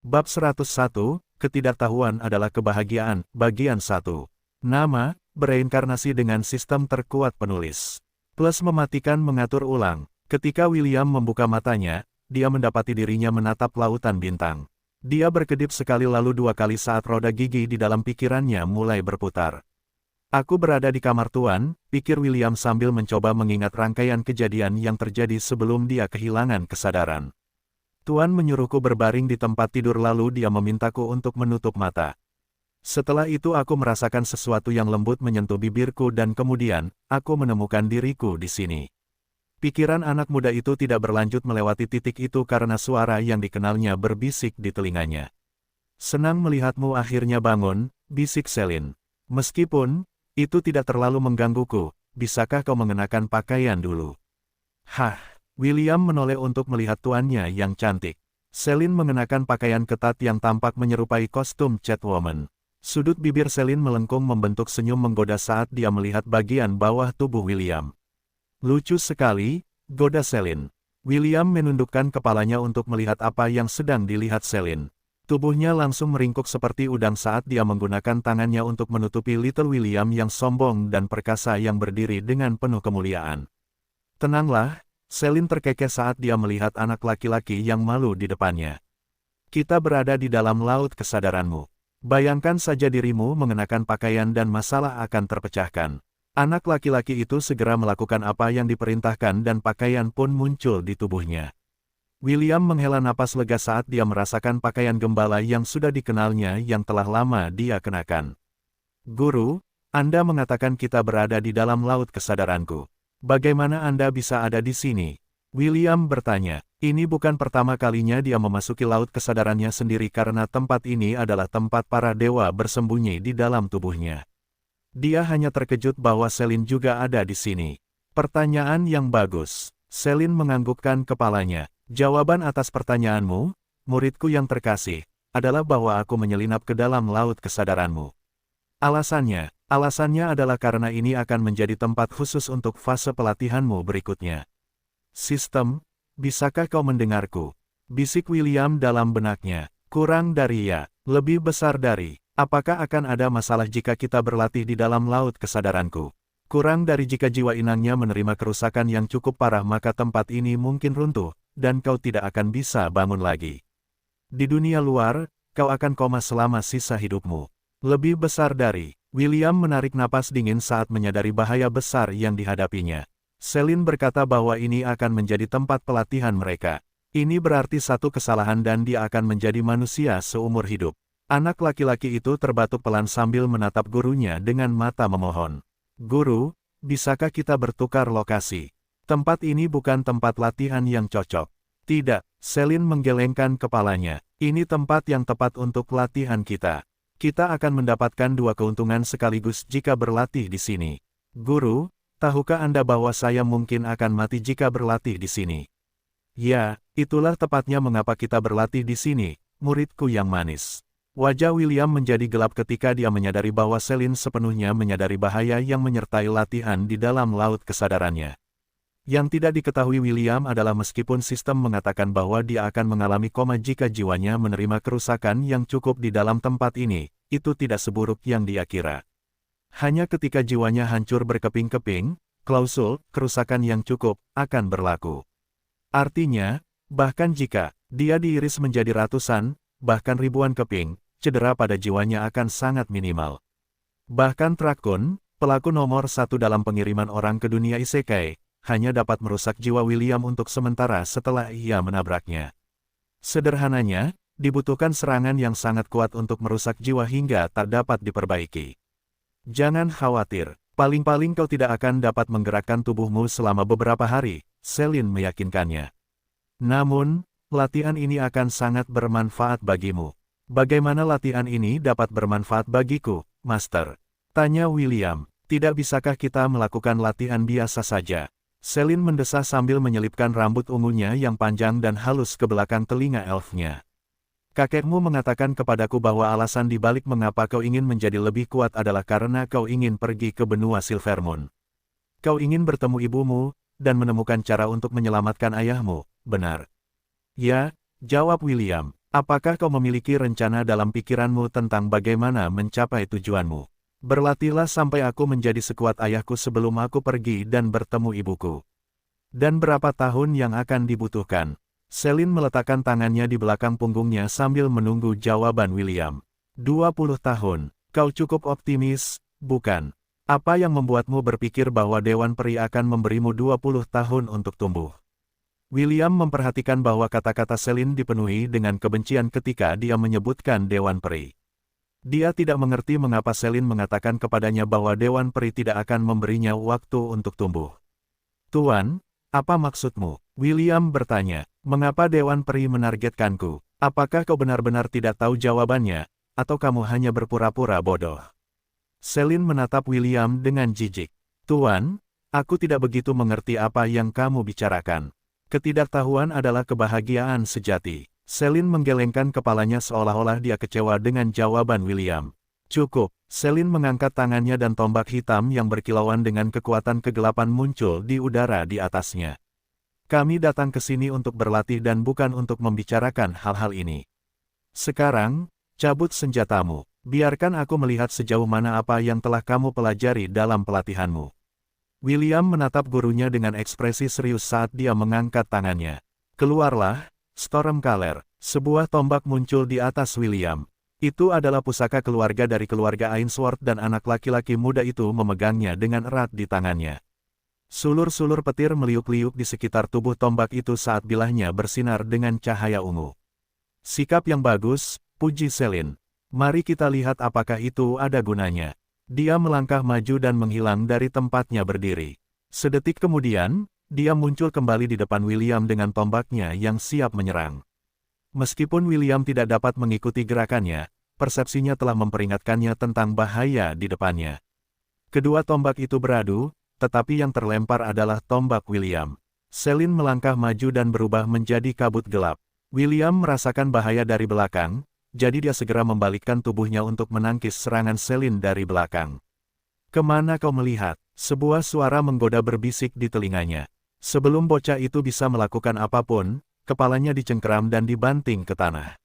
Bab 101, Ketidaktahuan adalah kebahagiaan, bagian 1. Nama, bereinkarnasi dengan sistem terkuat penulis. Plus mematikan mengatur ulang. Ketika William membuka matanya, dia mendapati dirinya menatap lautan bintang. Dia berkedip sekali lalu dua kali saat roda gigi di dalam pikirannya mulai berputar. Aku berada di kamar Tuan, pikir William sambil mencoba mengingat rangkaian kejadian yang terjadi sebelum dia kehilangan kesadaran. Tuan menyuruhku berbaring di tempat tidur lalu dia memintaku untuk menutup mata. Setelah itu aku merasakan sesuatu yang lembut menyentuh bibirku dan kemudian, aku menemukan diriku di sini. Pikiran anak muda itu tidak berlanjut melewati titik itu karena suara yang dikenalnya berbisik di telinganya. Senang melihatmu akhirnya bangun, bisik Celine. Meskipun, itu tidak terlalu menggangguku, bisakah kau mengenakan pakaian dulu? Hah, William menoleh untuk melihat tuannya yang cantik. Celine mengenakan pakaian ketat yang tampak menyerupai kostum Catwoman. Sudut bibir Celine melengkung membentuk senyum menggoda saat dia melihat bagian bawah tubuh William. Lucu sekali, goda Celine. William menundukkan kepalanya untuk melihat apa yang sedang dilihat Celine. Tubuhnya langsung meringkuk seperti udang saat dia menggunakan tangannya untuk menutupi Little William yang sombong dan perkasa yang berdiri dengan penuh kemuliaan. Tenanglah, Celine terkekeh saat dia melihat anak laki-laki yang malu di depannya. Kita berada di dalam laut kesadaranmu. Bayangkan saja dirimu mengenakan pakaian dan masalah akan terpecahkan. Anak laki-laki itu segera melakukan apa yang diperintahkan dan pakaian pun muncul di tubuhnya. William menghela napas lega saat dia merasakan pakaian gembala yang sudah dikenalnya yang telah lama dia kenakan. Guru, Anda mengatakan kita berada di dalam laut kesadaranku. Bagaimana Anda bisa ada di sini? William bertanya. Ini bukan pertama kalinya dia memasuki laut kesadarannya sendiri karena tempat ini adalah tempat para dewa bersembunyi di dalam tubuhnya. Dia hanya terkejut bahwa Celine juga ada di sini. Pertanyaan yang bagus. Celine menganggukkan kepalanya. Jawaban atas pertanyaanmu, muridku yang terkasih, adalah bahwa aku menyelinap ke dalam laut kesadaranmu. Alasannya adalah karena ini akan menjadi tempat khusus untuk fase pelatihanmu berikutnya. Sistem, bisakah kau mendengarku? Bisik William dalam benaknya. Kurang dari ya, lebih besar dari. Apakah akan ada masalah jika kita berlatih di dalam laut kesadaranku? Kurang dari jika jiwa inangnya menerima kerusakan yang cukup parah maka tempat ini mungkin runtuh, dan kau tidak akan bisa bangun lagi. Di dunia luar, kau akan koma selama sisa hidupmu. Lebih besar dari. William menarik napas dingin saat menyadari bahaya besar yang dihadapinya. Celine berkata bahwa ini akan menjadi tempat pelatihan mereka. Ini berarti satu kesalahan dan dia akan menjadi manusia seumur hidup. Anak laki-laki itu terbatuk pelan sambil menatap gurunya dengan mata memohon. Guru, bisakah kita bertukar lokasi? Tempat ini bukan tempat latihan yang cocok. Tidak, Celine menggelengkan kepalanya. Ini tempat yang tepat untuk latihan kita. Kita akan mendapatkan dua keuntungan sekaligus jika berlatih di sini. Guru, tahukah Anda bahwa saya mungkin akan mati jika berlatih di sini? Ya, itulah tepatnya mengapa kita berlatih di sini, muridku yang manis. Wajah William menjadi gelap ketika dia menyadari bahwa Celine sepenuhnya menyadari bahaya yang menyertai latihan di dalam laut kesadarannya. Yang tidak diketahui William adalah meskipun sistem mengatakan bahwa dia akan mengalami koma jika jiwanya menerima kerusakan yang cukup di dalam tempat ini, itu tidak seburuk yang dia kira. Hanya ketika jiwanya hancur berkeping-keping, klausul kerusakan yang cukup akan berlaku. Artinya, bahkan jika dia diiris menjadi ratusan, bahkan ribuan keping, cedera pada jiwanya akan sangat minimal. Bahkan Trakun, pelaku nomor satu dalam pengiriman orang ke dunia isekai, hanya dapat merusak jiwa William untuk sementara setelah ia menabraknya. Sederhananya, dibutuhkan serangan yang sangat kuat untuk merusak jiwa hingga tak dapat diperbaiki. Jangan khawatir, paling-paling kau tidak akan dapat menggerakkan tubuhmu selama beberapa hari, Celine meyakinkannya. Namun, latihan ini akan sangat bermanfaat bagimu. Bagaimana latihan ini dapat bermanfaat bagiku, Master? Tanya William. Tidak bisakah kita melakukan latihan biasa saja? Celine mendesah sambil menyelipkan rambut ungunya yang panjang dan halus ke belakang telinga elfnya. Kakekmu mengatakan kepadaku bahwa alasan dibalik mengapa kau ingin menjadi lebih kuat adalah karena kau ingin pergi ke benua Silvermoon. Kau ingin bertemu ibumu, dan menemukan cara untuk menyelamatkan ayahmu, benar? Ya, jawab William. Apakah kau memiliki rencana dalam pikiranmu tentang bagaimana mencapai tujuanmu? Berlatihlah sampai aku menjadi sekuat ayahku sebelum aku pergi dan bertemu ibuku. Dan berapa tahun yang akan dibutuhkan? Celine meletakkan tangannya di belakang punggungnya sambil menunggu jawaban William. 20 tahun. Kau cukup optimis, bukan? Apa yang membuatmu berpikir bahwa Dewan Peri akan memberimu 20 tahun untuk tumbuh? William memperhatikan bahwa kata-kata Celine dipenuhi dengan kebencian ketika dia menyebutkan Dewan Peri. Dia tidak mengerti mengapa Celine mengatakan kepadanya bahwa Dewan Peri tidak akan memberinya waktu untuk tumbuh. Tuan, apa maksudmu? William bertanya, mengapa Dewan Peri menargetkanku? Apakah kau benar-benar tidak tahu jawabannya, atau kamu hanya berpura-pura bodoh? Celine menatap William dengan jijik. Tuan, aku tidak begitu mengerti apa yang kamu bicarakan. Ketidaktahuan adalah kebahagiaan sejati. Celine menggelengkan kepalanya seolah-olah dia kecewa dengan jawaban William. Cukup, Celine mengangkat tangannya dan tombak hitam yang berkilauan dengan kekuatan kegelapan muncul di udara di atasnya. Kami datang ke sini untuk berlatih dan bukan untuk membicarakan hal-hal ini. Sekarang, cabut senjatamu. Biarkan aku melihat sejauh mana apa yang telah kamu pelajari dalam pelatihanmu. William menatap gurunya dengan ekspresi serius saat dia mengangkat tangannya. Keluarlah, Stormcaller. Sebuah tombak muncul di atas William. Itu adalah pusaka keluarga dari keluarga Ainsworth dan anak laki-laki muda itu memegangnya dengan erat di tangannya. Sulur-sulur petir meliuk-liuk di sekitar tubuh tombak itu saat bilahnya bersinar dengan cahaya ungu. Sikap yang bagus, puji Celine. Mari kita lihat apakah itu ada gunanya. Dia melangkah maju dan menghilang dari tempatnya berdiri. Sedetik kemudian, dia muncul kembali di depan William dengan tombaknya yang siap menyerang. Meskipun William tidak dapat mengikuti gerakannya, persepsinya telah memperingatkannya tentang bahaya di depannya. Kedua tombak itu beradu, tetapi yang terlempar adalah tombak William. Celine melangkah maju dan berubah menjadi kabut gelap. William merasakan bahaya dari belakang, jadi dia segera membalikkan tubuhnya untuk menangkis serangan Celine dari belakang. Kemana kau melihat? Sebuah suara menggoda berbisik di telinganya. Sebelum bocah itu bisa melakukan apapun, kepalanya dicengkeram dan dibanting ke tanah.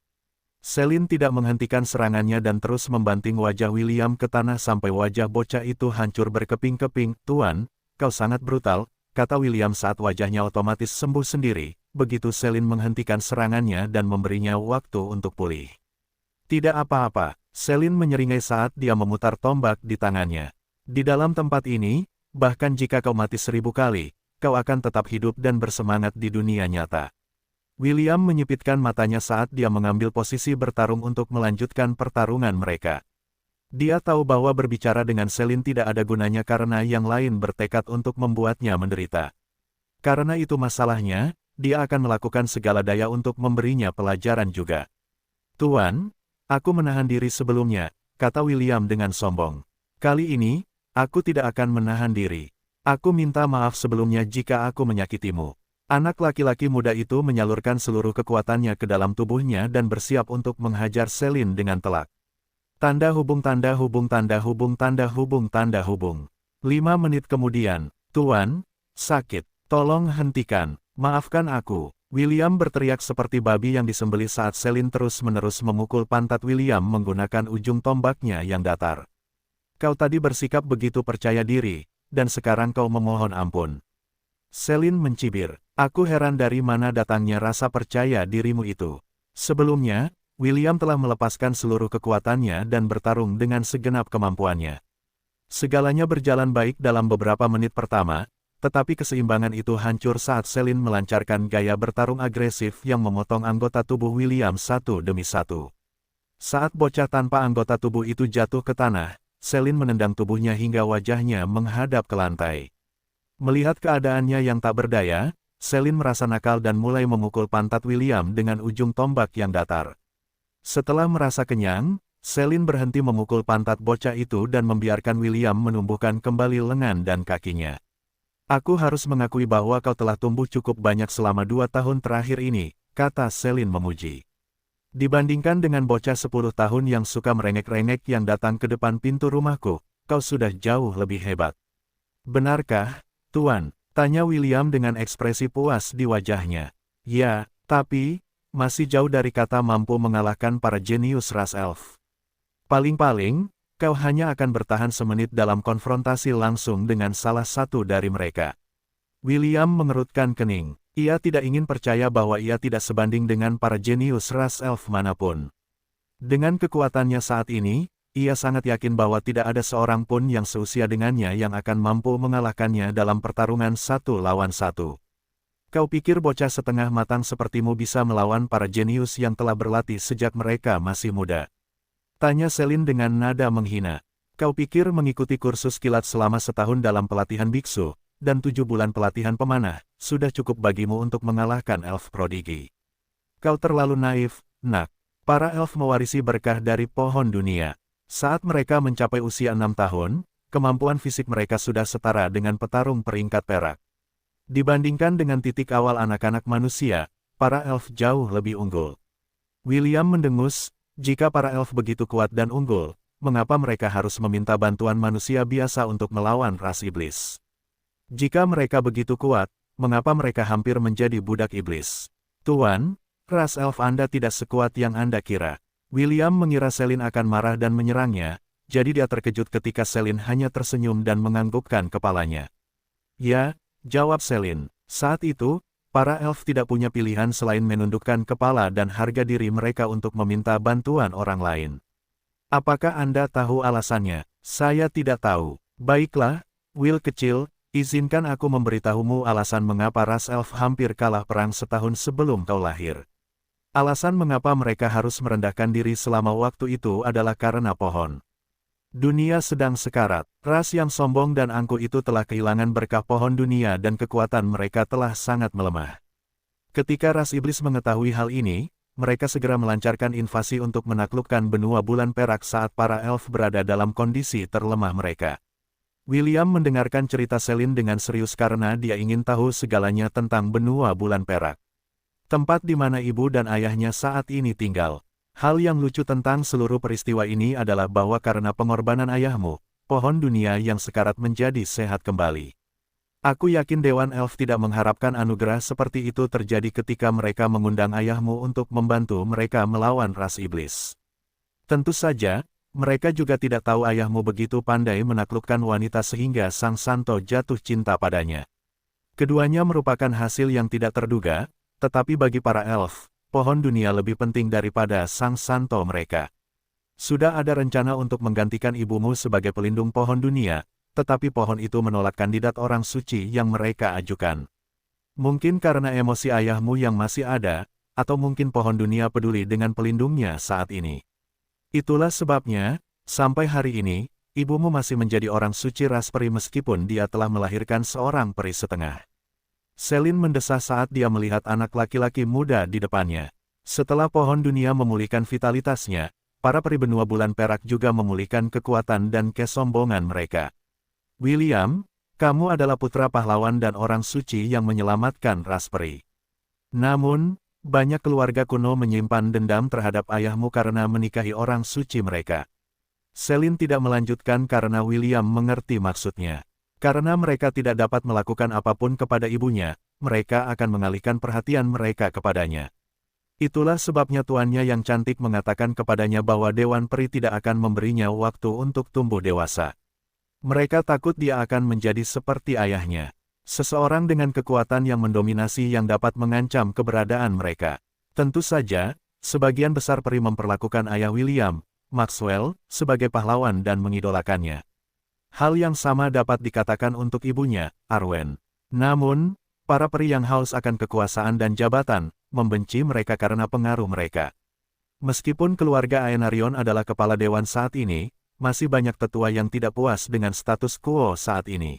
Celine tidak menghentikan serangannya dan terus membanting wajah William ke tanah sampai wajah bocah itu hancur berkeping-keping. Tuan, kau sangat brutal, kata William saat wajahnya otomatis sembuh sendiri, begitu Celine menghentikan serangannya dan memberinya waktu untuk pulih. Tidak apa-apa, Celine menyeringai saat dia memutar tombak di tangannya. Di dalam tempat ini, bahkan jika kau mati 1000 kali, kau akan tetap hidup dan bersemangat di dunia nyata. William menyipitkan matanya saat dia mengambil posisi bertarung untuk melanjutkan pertarungan mereka. Dia tahu bahwa berbicara dengan Celine tidak ada gunanya karena yang lain bertekad untuk membuatnya menderita. Karena itu masalahnya, dia akan melakukan segala daya untuk memberinya pelajaran juga. Tuan, aku menahan diri sebelumnya, kata William dengan sombong. Kali ini, aku tidak akan menahan diri. Aku minta maaf sebelumnya jika aku menyakitimu. Anak laki-laki muda itu menyalurkan seluruh kekuatannya ke dalam tubuhnya dan bersiap untuk menghajar Celine dengan telak. Tanda hubung tanda hubung tanda hubung tanda hubung tanda hubung. 5 menit kemudian, Tuan, sakit. Tolong hentikan. Maafkan aku. William berteriak seperti babi yang disembelih saat Celine terus-menerus memukul pantat William menggunakan ujung tombaknya yang datar. Kau tadi bersikap begitu percaya diri, dan sekarang kau memohon ampun. Celine mencibir. Aku heran dari mana datangnya rasa percaya dirimu itu. Sebelumnya, William telah melepaskan seluruh kekuatannya dan bertarung dengan segenap kemampuannya. Segalanya berjalan baik dalam beberapa menit pertama, tetapi keseimbangan itu hancur saat Celine melancarkan gaya bertarung agresif yang memotong anggota tubuh William satu demi satu. Saat bocah tanpa anggota tubuh itu jatuh ke tanah, Celine menendang tubuhnya hingga wajahnya menghadap ke lantai. Melihat keadaannya yang tak berdaya, Celine merasa nakal dan mulai memukul pantat William dengan ujung tombak yang datar. Setelah merasa kenyang, Celine berhenti memukul pantat bocah itu dan membiarkan William menumbuhkan kembali lengan dan kakinya. Aku harus mengakui bahwa kau telah tumbuh cukup banyak selama 2 tahun terakhir ini, kata Celine memuji. Dibandingkan dengan bocah 10 tahun yang suka merengek-rengek yang datang ke depan pintu rumahku, kau sudah jauh lebih hebat. Benarkah, Tuan? Tanya William dengan ekspresi puas di wajahnya. Ya, tapi, masih jauh dari kata mampu mengalahkan para jenius ras elf. Paling-paling, kau hanya akan bertahan semenit dalam konfrontasi langsung dengan salah satu dari mereka. William mengerutkan kening. Ia tidak ingin percaya bahwa ia tidak sebanding dengan para jenius ras elf manapun. Dengan kekuatannya saat ini, ia sangat yakin bahwa tidak ada seorang pun yang seusia dengannya yang akan mampu mengalahkannya dalam pertarungan 1 lawan 1. Kau pikir bocah setengah matang sepertimu bisa melawan para jenius yang telah berlatih sejak mereka masih muda? Tanya Selin dengan nada menghina. Kau pikir mengikuti kursus kilat selama setahun dalam pelatihan biksu, dan 7 bulan pelatihan pemanah, sudah cukup bagimu untuk mengalahkan elf prodigi? Kau terlalu naif, nak. Para elf mewarisi berkah dari pohon dunia. Saat mereka mencapai usia 6 tahun, kemampuan fisik mereka sudah setara dengan petarung peringkat perak. Dibandingkan dengan titik awal anak-anak manusia, para elf jauh lebih unggul. William mendengus, jika para elf begitu kuat dan unggul, mengapa mereka harus meminta bantuan manusia biasa untuk melawan ras iblis? Jika mereka begitu kuat, mengapa mereka hampir menjadi budak iblis? Tuan, ras elf Anda tidak sekuat yang Anda kira. William mengira Selin akan marah dan menyerangnya, jadi dia terkejut ketika Selin hanya tersenyum dan menganggukkan kepalanya. Ya, jawab Selin. Saat itu, para elf tidak punya pilihan selain menundukkan kepala dan harga diri mereka untuk meminta bantuan orang lain. Apakah Anda tahu alasannya? Saya tidak tahu. Baiklah, Will kecil, izinkan aku memberitahumu alasan mengapa ras elf hampir kalah perang setahun sebelum kau lahir. Alasan mengapa mereka harus merendahkan diri selama waktu itu adalah karena pohon. Dunia sedang sekarat. Ras yang sombong dan angkuh itu telah kehilangan berkah pohon dunia dan kekuatan mereka telah sangat melemah. Ketika ras iblis mengetahui hal ini, mereka segera melancarkan invasi untuk menaklukkan benua bulan perak saat para elf berada dalam kondisi terlemah mereka. William mendengarkan cerita Selin dengan serius karena dia ingin tahu segalanya tentang benua bulan perak. Tempat di mana ibu dan ayahnya saat ini tinggal. Hal yang lucu tentang seluruh peristiwa ini adalah bahwa karena pengorbanan ayahmu, pohon dunia yang sekarat menjadi sehat kembali. Aku yakin Dewan Elf tidak mengharapkan anugerah seperti itu terjadi ketika mereka mengundang ayahmu untuk membantu mereka melawan ras iblis. Tentu saja, mereka juga tidak tahu ayahmu begitu pandai menaklukkan wanita sehingga Sang Santo jatuh cinta padanya. Keduanya merupakan hasil yang tidak terduga, tetapi bagi para elf, pohon dunia lebih penting daripada Sang Santo mereka. Sudah ada rencana untuk menggantikan ibumu sebagai pelindung pohon dunia, tetapi pohon itu menolak kandidat orang suci yang mereka ajukan. Mungkin karena emosi ayahmu yang masih ada, atau mungkin pohon dunia peduli dengan pelindungnya saat ini. Itulah sebabnya, sampai hari ini, ibumu masih menjadi orang suci ras peri meskipun dia telah melahirkan seorang peri setengah. Selin mendesah saat dia melihat anak laki-laki muda di depannya. Setelah pohon dunia memulihkan vitalitasnya, para peri benua bulan perak juga memulihkan kekuatan dan kesombongan mereka. William, kamu adalah putra pahlawan dan orang suci yang menyelamatkan ras peri. Namun, banyak keluarga kuno menyimpan dendam terhadap ayahmu karena menikahi orang suci mereka. Selin tidak melanjutkan karena William mengerti maksudnya. Karena mereka tidak dapat melakukan apapun kepada ibunya, mereka akan mengalihkan perhatian mereka kepadanya. Itulah sebabnya tuannya yang cantik mengatakan kepadanya bahwa Dewan Peri tidak akan memberinya waktu untuk tumbuh dewasa. Mereka takut dia akan menjadi seperti ayahnya. Seseorang dengan kekuatan yang mendominasi yang dapat mengancam keberadaan mereka. Tentu saja, sebagian besar peri memperlakukan ayah William, Maxwell, sebagai pahlawan dan mengidolakannya. Hal yang sama dapat dikatakan untuk ibunya, Arwen. Namun, para peri yang haus akan kekuasaan dan jabatan, membenci mereka karena pengaruh mereka. Meskipun keluarga Aenarion adalah kepala dewan saat ini, masih banyak tetua yang tidak puas dengan status quo saat ini.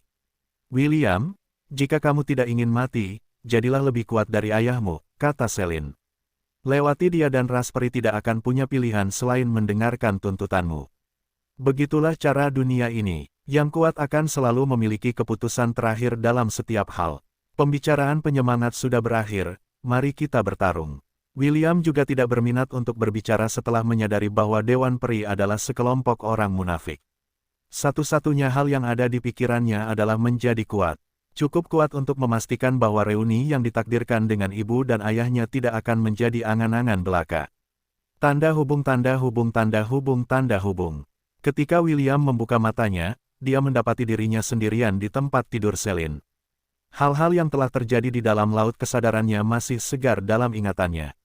William, jika kamu tidak ingin mati, jadilah lebih kuat dari ayahmu, kata Selin. Lewati dia dan ras peri tidak akan punya pilihan selain mendengarkan tuntutanmu. Begitulah cara dunia ini. Yang kuat akan selalu memiliki keputusan terakhir dalam setiap hal. Pembicaraan penyemangat sudah berakhir, mari kita bertarung. William juga tidak berminat untuk berbicara setelah menyadari bahwa Dewan Peri adalah sekelompok orang munafik. Satu-satunya hal yang ada di pikirannya adalah menjadi kuat. Cukup kuat untuk memastikan bahwa reuni yang ditakdirkan dengan ibu dan ayahnya tidak akan menjadi angan-angan belaka. Tanda hubung tanda hubung tanda hubung tanda hubung. Ketika William membuka matanya, dia mendapati dirinya sendirian di tempat tidur Celine. Hal-hal yang telah terjadi di dalam laut kesadarannya masih segar dalam ingatannya.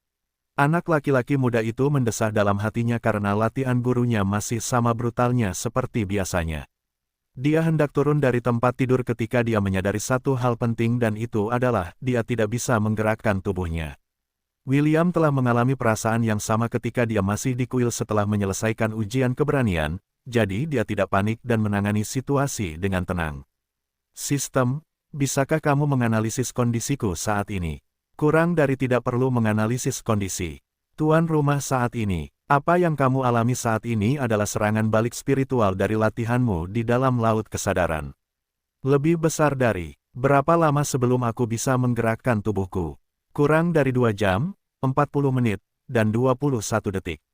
Anak laki-laki muda itu mendesah dalam hatinya karena latihan gurunya masih sama brutalnya seperti biasanya. Dia hendak turun dari tempat tidur ketika dia menyadari satu hal penting dan itu adalah dia tidak bisa menggerakkan tubuhnya. William telah mengalami perasaan yang sama ketika dia masih di kuil setelah menyelesaikan ujian keberanian, jadi dia tidak panik dan menangani situasi dengan tenang. Sistem, bisakah kamu menganalisis kondisiku saat ini? Kurang dari tidak perlu menganalisis kondisi. Tuan rumah saat ini. Apa yang kamu alami saat ini adalah serangan balik spiritual dari latihanmu di dalam laut kesadaran. Lebih besar dari, berapa lama sebelum aku bisa menggerakkan tubuhku? Kurang dari 2 jam, 40 menit, dan 21 detik.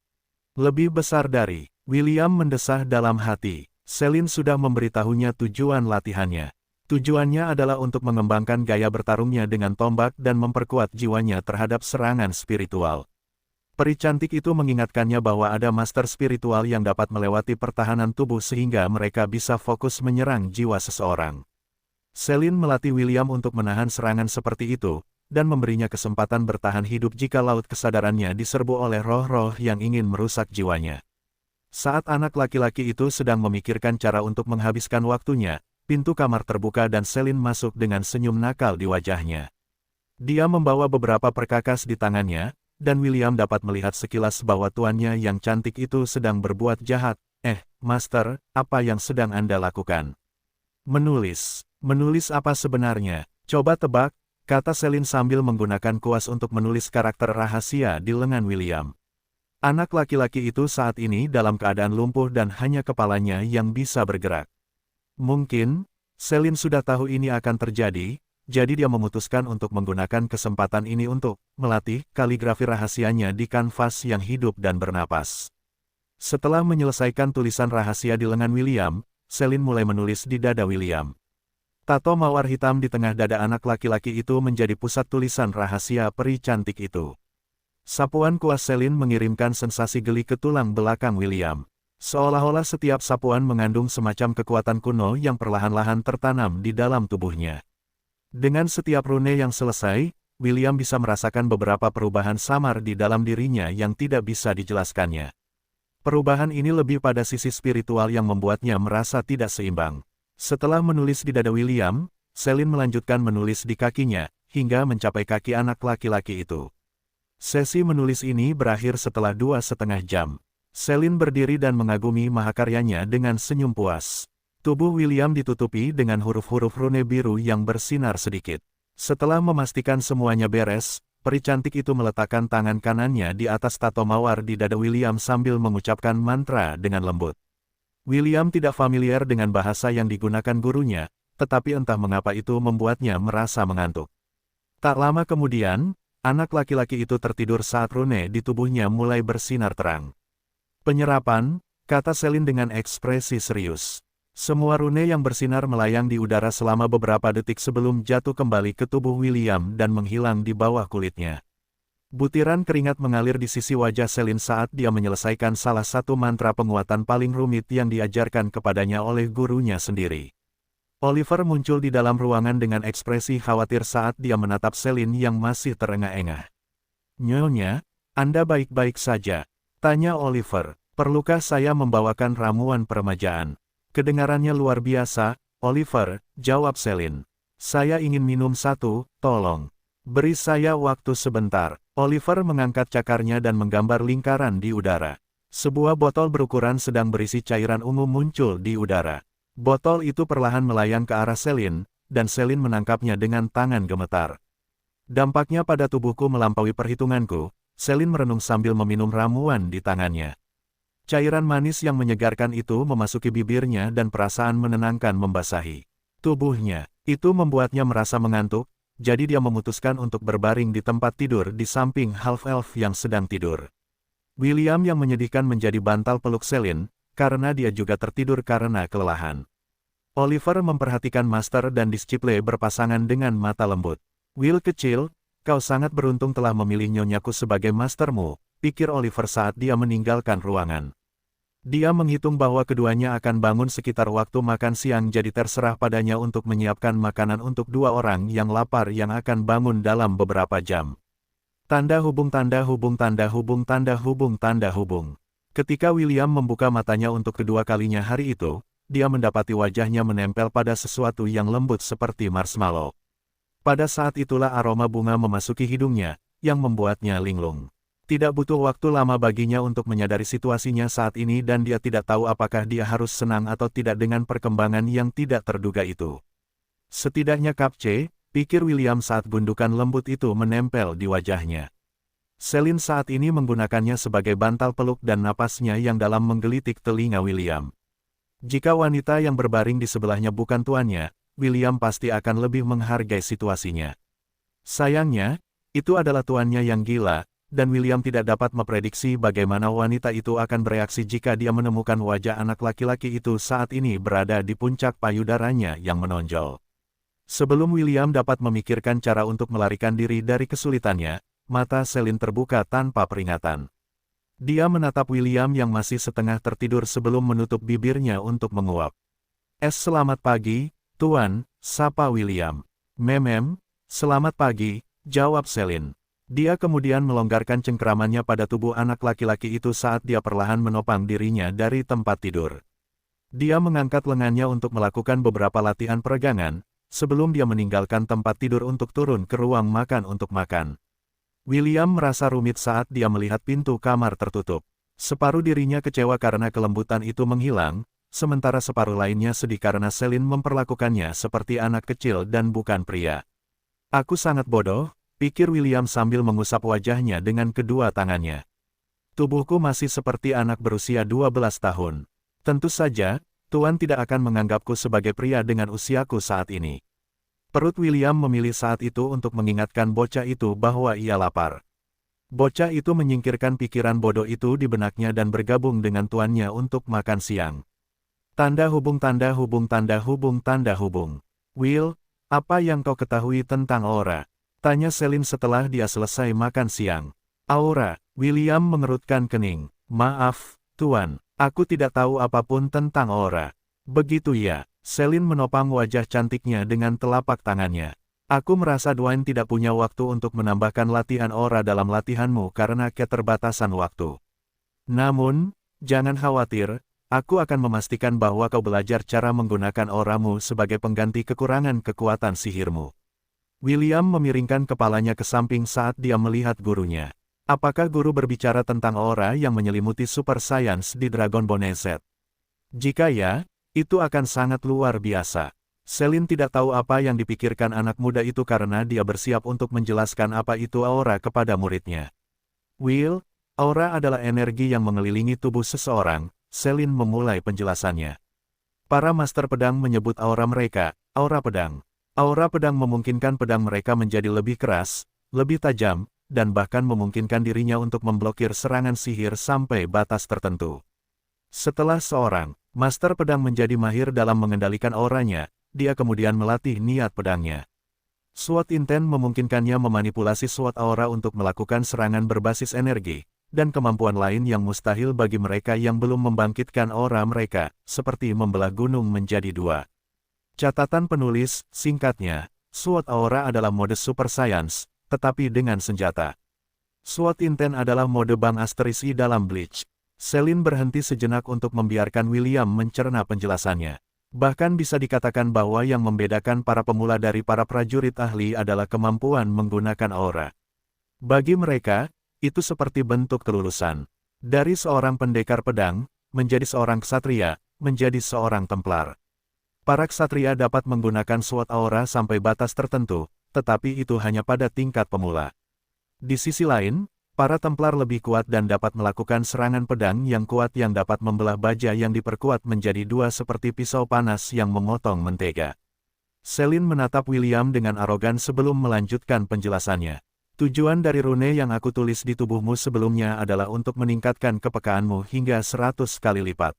Lebih besar dari, William mendesah dalam hati. Celine sudah memberitahunya tujuan latihannya. Tujuannya adalah untuk mengembangkan gaya bertarungnya dengan tombak dan memperkuat jiwanya terhadap serangan spiritual. Peri cantik itu mengingatkannya bahwa ada master spiritual yang dapat melewati pertahanan tubuh sehingga mereka bisa fokus menyerang jiwa seseorang. Celine melatih William untuk menahan serangan seperti itu, dan memberinya kesempatan bertahan hidup jika laut kesadarannya diserbu oleh roh-roh yang ingin merusak jiwanya. Saat anak laki-laki itu sedang memikirkan cara untuk menghabiskan waktunya, pintu kamar terbuka dan Celine masuk dengan senyum nakal di wajahnya. Dia membawa beberapa perkakas di tangannya, dan William dapat melihat sekilas bahwa tuannya yang cantik itu sedang berbuat jahat. Master, apa yang sedang Anda lakukan? Menulis. Menulis apa sebenarnya? Coba tebak, kata Celine sambil menggunakan kuas untuk menulis karakter rahasia di lengan William. Anak laki-laki itu saat ini dalam keadaan lumpuh dan hanya kepalanya yang bisa bergerak. Mungkin, Celine sudah tahu ini akan terjadi, jadi dia memutuskan untuk menggunakan kesempatan ini untuk melatih kaligrafi rahasianya di kanvas yang hidup dan bernapas. Setelah menyelesaikan tulisan rahasia di lengan William, Celine mulai menulis di dada William. Tato mawar hitam di tengah dada anak laki-laki itu menjadi pusat tulisan rahasia peri cantik itu. Sapuan kuas Celine mengirimkan sensasi geli ke tulang belakang William. Seolah-olah setiap sapuan mengandung semacam kekuatan kuno yang perlahan-lahan tertanam di dalam tubuhnya. Dengan setiap rune yang selesai, William bisa merasakan beberapa perubahan samar di dalam dirinya yang tidak bisa dijelaskannya. Perubahan ini lebih pada sisi spiritual yang membuatnya merasa tidak seimbang. Setelah menulis di dada William, Celine melanjutkan menulis di kakinya, hingga mencapai kaki anak laki-laki itu. Sesi menulis ini berakhir setelah 2,5 jam. Celine berdiri dan mengagumi mahakaryanya dengan senyum puas. Tubuh William ditutupi dengan huruf-huruf rune biru yang bersinar sedikit. Setelah memastikan semuanya beres, peri cantik itu meletakkan tangan kanannya di atas tato mawar di dada William sambil mengucapkan mantra dengan lembut. William tidak familiar dengan bahasa yang digunakan gurunya, tetapi entah mengapa itu membuatnya merasa mengantuk. Tak lama kemudian, anak laki-laki itu tertidur saat rune di tubuhnya mulai bersinar terang. Penyerapan, kata Celine dengan ekspresi serius. Semua rune yang bersinar melayang di udara selama beberapa detik sebelum jatuh kembali ke tubuh William dan menghilang di bawah kulitnya. Butiran keringat mengalir di sisi wajah Celine saat dia menyelesaikan salah satu mantra penguatan paling rumit yang diajarkan kepadanya oleh gurunya sendiri. Oliver muncul di dalam ruangan dengan ekspresi khawatir saat dia menatap Celine yang masih terengah-engah. "Nyonya, Anda baik-baik saja?" tanya Oliver. "Perlukah saya membawakan ramuan peremajaan?" Kedengarannya luar biasa, Oliver, jawab Celine. "Saya ingin minum satu, tolong. Beri saya waktu sebentar." Oliver mengangkat cakarnya dan menggambar lingkaran di udara. Sebuah botol berukuran sedang berisi cairan ungu muncul di udara. Botol itu perlahan melayang ke arah Celine, dan Celine menangkapnya dengan tangan gemetar. "Dampaknya pada tubuhku melampaui perhitunganku," Celine merenung sambil meminum ramuan di tangannya. Cairan manis yang menyegarkan itu memasuki bibirnya dan perasaan menenangkan membasahi tubuhnya. Itu membuatnya merasa mengantuk, jadi dia memutuskan untuk berbaring di tempat tidur di samping half-elf yang sedang tidur. William yang menyedihkan menjadi bantal peluk Celine, karena dia juga tertidur karena kelelahan. Oliver memperhatikan Master dan Disciple berpasangan dengan mata lembut. Will kecil, kau sangat beruntung telah memilih nyonyaku sebagai mastermu, pikir Oliver saat dia meninggalkan ruangan. Dia menghitung bahwa keduanya akan bangun sekitar waktu makan siang, jadi terserah padanya untuk menyiapkan makanan untuk dua orang yang lapar yang akan bangun dalam beberapa jam. Tanda hubung tanda hubung tanda hubung tanda hubung tanda hubung. Ketika William membuka matanya untuk kedua kalinya hari itu, dia mendapati wajahnya menempel pada sesuatu yang lembut seperti marshmallow. Pada saat itulah aroma bunga memasuki hidungnya, yang membuatnya linglung. Tidak butuh waktu lama baginya untuk menyadari situasinya saat ini dan dia tidak tahu apakah dia harus senang atau tidak dengan perkembangan yang tidak terduga itu. Setidaknya Kap C, pikir William saat gundukan lembut itu menempel di wajahnya. Celine saat ini menggunakannya sebagai bantal peluk dan napasnya yang dalam menggelitik telinga William. Jika wanita yang berbaring di sebelahnya bukan tuannya, William pasti akan lebih menghargai situasinya. Sayangnya, itu adalah tuannya yang gila, dan William tidak dapat memprediksi bagaimana wanita itu akan bereaksi jika dia menemukan wajah anak laki-laki itu saat ini berada di puncak payudaranya yang menonjol. Sebelum William dapat memikirkan cara untuk melarikan diri dari kesulitannya, mata Celine terbuka tanpa peringatan. Dia menatap William yang masih setengah tertidur sebelum menutup bibirnya untuk menguap. Selamat pagi, Tuan, sapa William. Selamat pagi, jawab Celine. Dia kemudian melonggarkan cengkeramannya pada tubuh anak laki-laki itu saat dia perlahan menopang dirinya dari tempat tidur. Dia mengangkat lengannya untuk melakukan beberapa latihan peregangan, sebelum dia meninggalkan tempat tidur untuk turun ke ruang makan untuk makan. William merasa rumit saat dia melihat pintu kamar tertutup. Separuh dirinya kecewa karena kelembutan itu menghilang, sementara separuh lainnya sedih karena Celine memperlakukannya seperti anak kecil dan bukan pria. Aku sangat bodoh, pikir William sambil mengusap wajahnya dengan kedua tangannya. Tubuhku masih seperti anak berusia 12 tahun. Tentu saja, Tuan tidak akan menganggapku sebagai pria dengan usiaku saat ini. Perut William memilih saat itu untuk mengingatkan bocah itu bahwa ia lapar. Bocah itu menyingkirkan pikiran bodoh itu di benaknya dan bergabung dengan tuannya untuk makan siang. Tanda hubung tanda hubung tanda hubung tanda hubung. Will, apa yang kau ketahui tentang Aura? Tanya Celine setelah dia selesai makan siang. Aura, William mengerutkan kening. Maaf, Tuan, aku tidak tahu apapun tentang Aura. Begitu ya. Celine menopang wajah cantiknya dengan telapak tangannya. Aku merasa Dwayne tidak punya waktu untuk menambahkan latihan aura dalam latihanmu karena keterbatasan waktu. Namun, jangan khawatir, aku akan memastikan bahwa kau belajar cara menggunakan auramu sebagai pengganti kekurangan kekuatan sihirmu. William memiringkan kepalanya ke samping saat dia melihat gurunya. Apakah guru berbicara tentang aura yang menyelimuti Super Science di Dragon Bone Z? Jika ya, itu akan sangat luar biasa. Celine tidak tahu apa yang dipikirkan anak muda itu karena dia bersiap untuk menjelaskan apa itu aura kepada muridnya. Will, aura adalah energi yang mengelilingi tubuh seseorang, Celine memulai penjelasannya. Para master pedang menyebut aura mereka, aura pedang. Aura pedang memungkinkan pedang mereka menjadi lebih keras, lebih tajam, dan bahkan memungkinkan dirinya untuk memblokir serangan sihir sampai batas tertentu. Setelah seorang master pedang menjadi mahir dalam mengendalikan auranya, dia kemudian melatih niat pedangnya. Sword Intent memungkinkannya memanipulasi sword aura untuk melakukan serangan berbasis energi, dan kemampuan lain yang mustahil bagi mereka yang belum membangkitkan aura mereka, seperti membelah gunung menjadi dua. Catatan penulis, singkatnya, Sword Aura adalah mode Super Science, tetapi dengan senjata. Sword Intent adalah mode Bang Asterisi dalam Bleach. Celine berhenti sejenak untuk membiarkan William mencerna penjelasannya. Bahkan bisa dikatakan bahwa yang membedakan para pemula dari para prajurit ahli adalah kemampuan menggunakan aura. Bagi mereka, itu seperti bentuk kelulusan. Dari seorang pendekar pedang, menjadi seorang ksatria, menjadi seorang templar. Para ksatria dapat menggunakan sword aura sampai batas tertentu, tetapi itu hanya pada tingkat pemula. Di sisi lain, para templar lebih kuat dan dapat melakukan serangan pedang yang kuat yang dapat membelah baja yang diperkuat menjadi dua seperti pisau panas yang memotong mentega. Celine menatap William dengan arogan sebelum melanjutkan penjelasannya. Tujuan dari rune yang aku tulis di tubuhmu sebelumnya adalah untuk meningkatkan kepekaanmu hingga 100 kali lipat.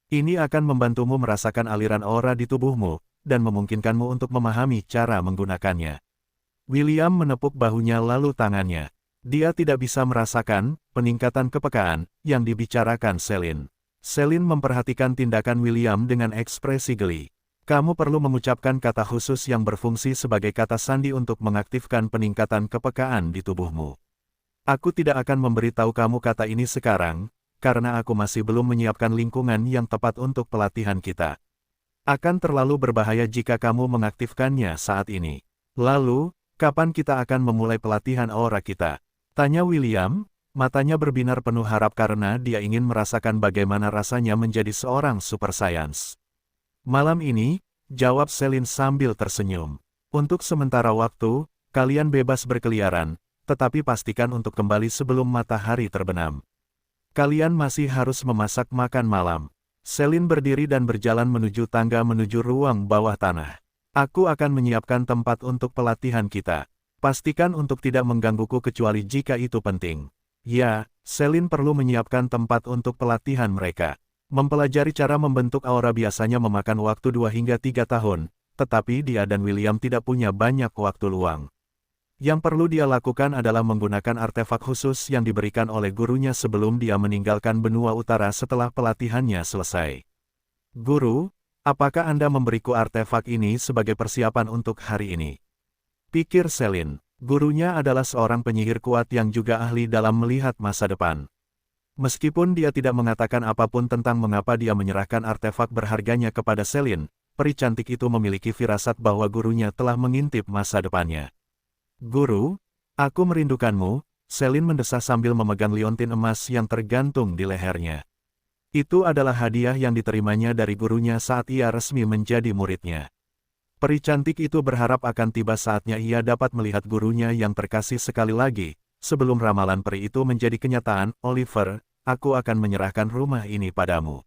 Ini akan membantumu merasakan aliran aura di tubuhmu, dan memungkinkanmu untuk memahami cara menggunakannya. William menepuk bahunya lalu tangannya. Dia tidak bisa merasakan peningkatan kepekaan yang dibicarakan Celine. Celine memperhatikan tindakan William dengan ekspresi geli. Kamu perlu mengucapkan kata khusus yang berfungsi sebagai kata sandi untuk mengaktifkan peningkatan kepekaan di tubuhmu. Aku tidak akan memberitahu kamu kata ini sekarang, karena aku masih belum menyiapkan lingkungan yang tepat untuk pelatihan kita. Akan terlalu berbahaya jika kamu mengaktifkannya saat ini. Lalu, kapan kita akan memulai pelatihan aura kita? Tanya William, matanya berbinar penuh harap karena dia ingin merasakan bagaimana rasanya menjadi seorang super science. Malam ini, jawab Celine sambil tersenyum. Untuk sementara waktu, kalian bebas berkeliaran, tetapi pastikan untuk kembali sebelum matahari terbenam. Kalian masih harus memasak makan malam. Celine berdiri dan berjalan menuju tangga menuju ruang bawah tanah. Aku akan menyiapkan tempat untuk pelatihan kita. Pastikan untuk tidak menggangguku kecuali jika itu penting. Ya, Celine perlu menyiapkan tempat untuk pelatihan mereka. Mempelajari cara membentuk aura biasanya memakan waktu 2 hingga 3 tahun, tetapi dia dan William tidak punya banyak waktu luang. Yang perlu dia lakukan adalah menggunakan artefak khusus yang diberikan oleh gurunya sebelum dia meninggalkan benua utara setelah pelatihannya selesai. Guru, apakah Anda memberiku artefak ini sebagai persiapan untuk hari ini? Pikir Celine, gurunya adalah seorang penyihir kuat yang juga ahli dalam melihat masa depan. Meskipun dia tidak mengatakan apapun tentang mengapa dia menyerahkan artefak berharganya kepada Celine, peri cantik itu memiliki firasat bahwa gurunya telah mengintip masa depannya. Guru, aku merindukanmu, Celine mendesah sambil memegang liontin emas yang tergantung di lehernya. Itu adalah hadiah yang diterimanya dari gurunya saat ia resmi menjadi muridnya. Peri cantik itu berharap akan tiba saatnya ia dapat melihat gurunya yang terkasih sekali lagi. Sebelum ramalan peri itu menjadi kenyataan, Oliver, aku akan menyerahkan rumah ini padamu.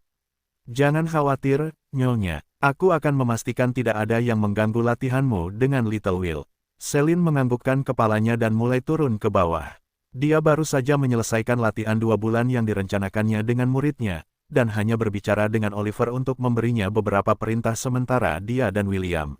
Jangan khawatir, Nyonya. Aku akan memastikan tidak ada yang mengganggu latihanmu dengan Little Will. Celine menganggukkan kepalanya dan mulai turun ke bawah. Dia baru saja menyelesaikan latihan 2 bulan yang direncanakannya dengan muridnya, dan hanya berbicara dengan Oliver untuk memberinya beberapa perintah sementara dia dan William.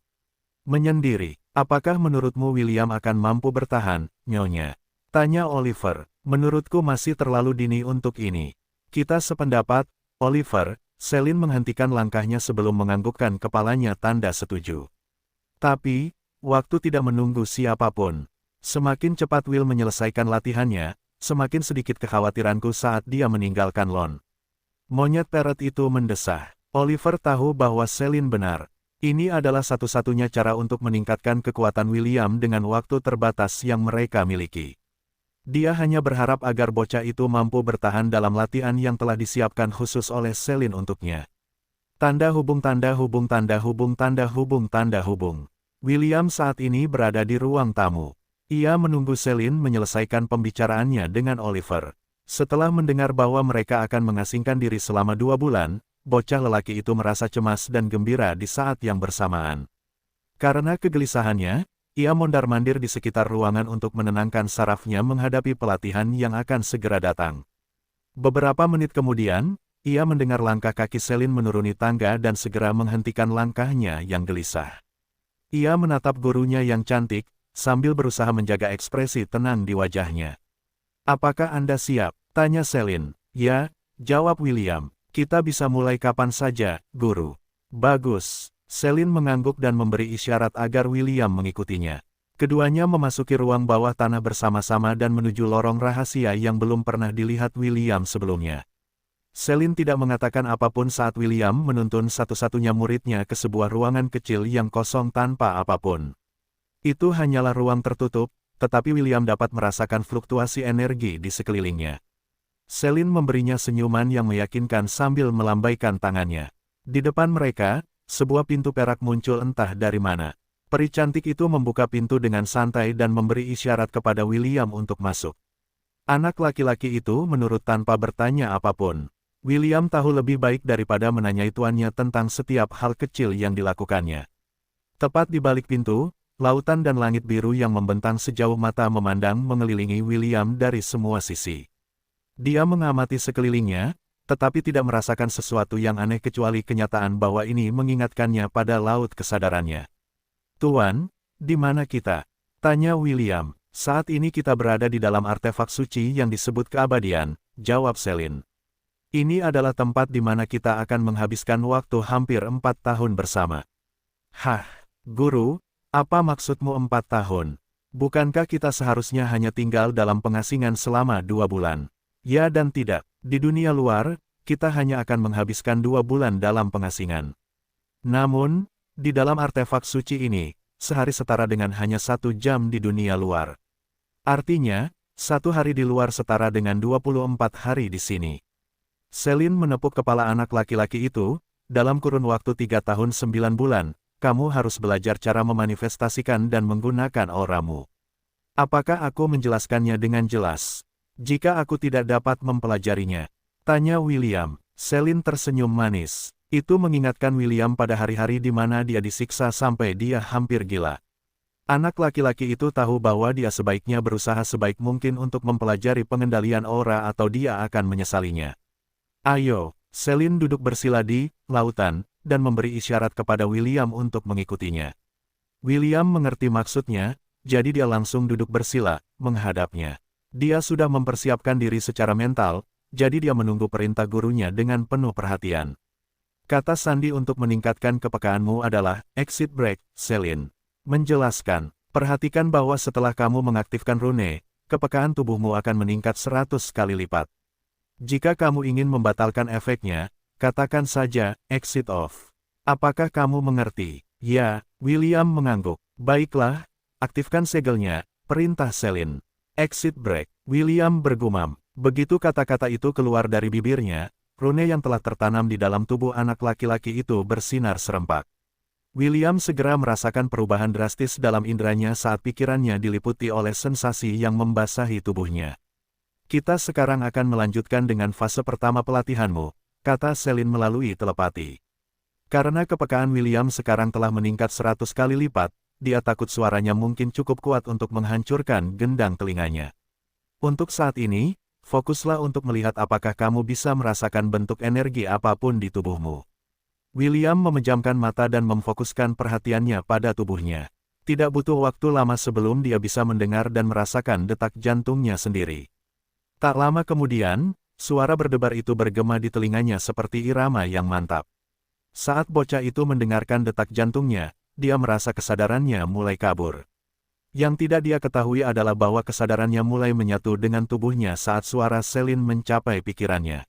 Menyendiri, apakah menurutmu William akan mampu bertahan, Nyonya? Tanya Oliver, menurutku masih terlalu dini untuk ini. Kita sependapat, Oliver. Celine menghentikan langkahnya sebelum menganggukkan kepalanya tanda setuju. Tapi, waktu tidak menunggu siapapun. Semakin cepat Will menyelesaikan latihannya, semakin sedikit kekhawatiranku saat dia meninggalkan Lon. Monyet parrot itu mendesah. Oliver tahu bahwa Celine benar. Ini adalah satu-satunya cara untuk meningkatkan kekuatan William dengan waktu terbatas yang mereka miliki. Dia hanya berharap agar bocah itu mampu bertahan dalam latihan yang telah disiapkan khusus oleh Celine untuknya. Tanda hubung tanda hubung tanda hubung tanda hubung tanda hubung. William saat ini berada di ruang tamu. Ia menunggu Celine menyelesaikan pembicaraannya dengan Oliver. Setelah mendengar bahwa mereka akan mengasingkan diri selama 2 bulan, bocah lelaki itu merasa cemas dan gembira di saat yang bersamaan. Karena kegelisahannya, ia mondar-mandir di sekitar ruangan untuk menenangkan sarafnya menghadapi pelatihan yang akan segera datang. Beberapa menit kemudian, ia mendengar langkah kaki Celine menuruni tangga dan segera menghentikan langkahnya yang gelisah. Ia menatap gurunya yang cantik, sambil berusaha menjaga ekspresi tenang di wajahnya. "Apakah Anda siap?" tanya Celine. "Ya," jawab William. "Kita bisa mulai kapan saja, Guru." "Bagus." Celine mengangguk dan memberi isyarat agar William mengikutinya. Keduanya memasuki ruang bawah tanah bersama-sama dan menuju lorong rahasia yang belum pernah dilihat William sebelumnya. Celine tidak mengatakan apapun saat William menuntun satu-satunya muridnya ke sebuah ruangan kecil yang kosong tanpa apapun. Itu hanyalah ruang tertutup, tetapi William dapat merasakan fluktuasi energi di sekelilingnya. Celine memberinya senyuman yang meyakinkan sambil melambaikan tangannya. Di depan mereka, sebuah pintu perak muncul entah dari mana. Peri cantik itu membuka pintu dengan santai dan memberi isyarat kepada William untuk masuk. Anak laki-laki itu menurut tanpa bertanya apapun. William tahu lebih baik daripada menanyai tuannya tentang setiap hal kecil yang dilakukannya. Tepat di balik pintu, lautan dan langit biru yang membentang sejauh mata memandang mengelilingi William dari semua sisi. Dia mengamati sekelilingnya, tetapi tidak merasakan sesuatu yang aneh kecuali kenyataan bahwa ini mengingatkannya pada laut kesadarannya. "Tuan, di mana kita?" tanya William. "Saat ini kita berada di dalam artefak suci yang disebut keabadian," jawab Celine. "Ini adalah tempat di mana kita akan menghabiskan waktu hampir 4 tahun bersama." "Hah, Guru, apa maksudmu 4 tahun? Bukankah kita seharusnya hanya tinggal dalam pengasingan selama 2 bulan?" "Ya dan tidak. Di dunia luar, kita hanya akan menghabiskan 2 bulan dalam pengasingan. Namun, di dalam artefak suci ini, sehari setara dengan hanya 1 jam di dunia luar. Artinya, 1 hari di luar setara dengan 24 hari di sini." Celine menepuk kepala anak laki-laki itu. "Dalam kurun waktu 3 tahun 9 bulan, kamu harus belajar cara memanifestasikan dan menggunakan auramu. Apakah aku menjelaskannya dengan jelas? Jika aku tidak dapat mempelajarinya?" tanya William. Celine tersenyum manis. Itu mengingatkan William pada hari-hari di mana dia disiksa sampai dia hampir gila. Anak laki-laki itu tahu bahwa dia sebaiknya berusaha sebaik mungkin untuk mempelajari pengendalian aura atau dia akan menyesalinya. "Ayo," Celine duduk bersila di lautan, dan memberi isyarat kepada William untuk mengikutinya. William mengerti maksudnya, jadi dia langsung duduk bersila, menghadapnya. Dia sudah mempersiapkan diri secara mental, jadi dia menunggu perintah gurunya dengan penuh perhatian. "Kata sandi untuk meningkatkan kepekaanmu adalah, exit break," Celine menjelaskan. "Perhatikan bahwa setelah kamu mengaktifkan rune, kepekaan tubuhmu akan meningkat 100 kali lipat. Jika kamu ingin membatalkan efeknya, katakan saja, exit off. Apakah kamu mengerti?" "Ya," William mengangguk. "Baiklah, aktifkan segelnya," perintah Celine. "Exit break," William bergumam. Begitu kata-kata itu keluar dari bibirnya, rune yang telah tertanam di dalam tubuh anak laki-laki itu bersinar serempak. William segera merasakan perubahan drastis dalam inderanya saat pikirannya diliputi oleh sensasi yang membasahi tubuhnya. "Kita sekarang akan melanjutkan dengan fase pertama pelatihanmu," kata Celine melalui telepati. Karena kepekaan William sekarang telah meningkat 100 kali lipat, dia takut suaranya mungkin cukup kuat untuk menghancurkan gendang telinganya. "Untuk saat ini, fokuslah untuk melihat apakah kamu bisa merasakan bentuk energi apapun di tubuhmu." William memejamkan mata dan memfokuskan perhatiannya pada tubuhnya. Tidak butuh waktu lama sebelum dia bisa mendengar dan merasakan detak jantungnya sendiri. Tak lama kemudian, suara berdebar itu bergema di telinganya seperti irama yang mantap. Saat bocah itu mendengarkan detak jantungnya, dia merasa kesadarannya mulai kabur. Yang tidak dia ketahui adalah bahwa kesadarannya mulai menyatu dengan tubuhnya saat suara Celine mencapai pikirannya.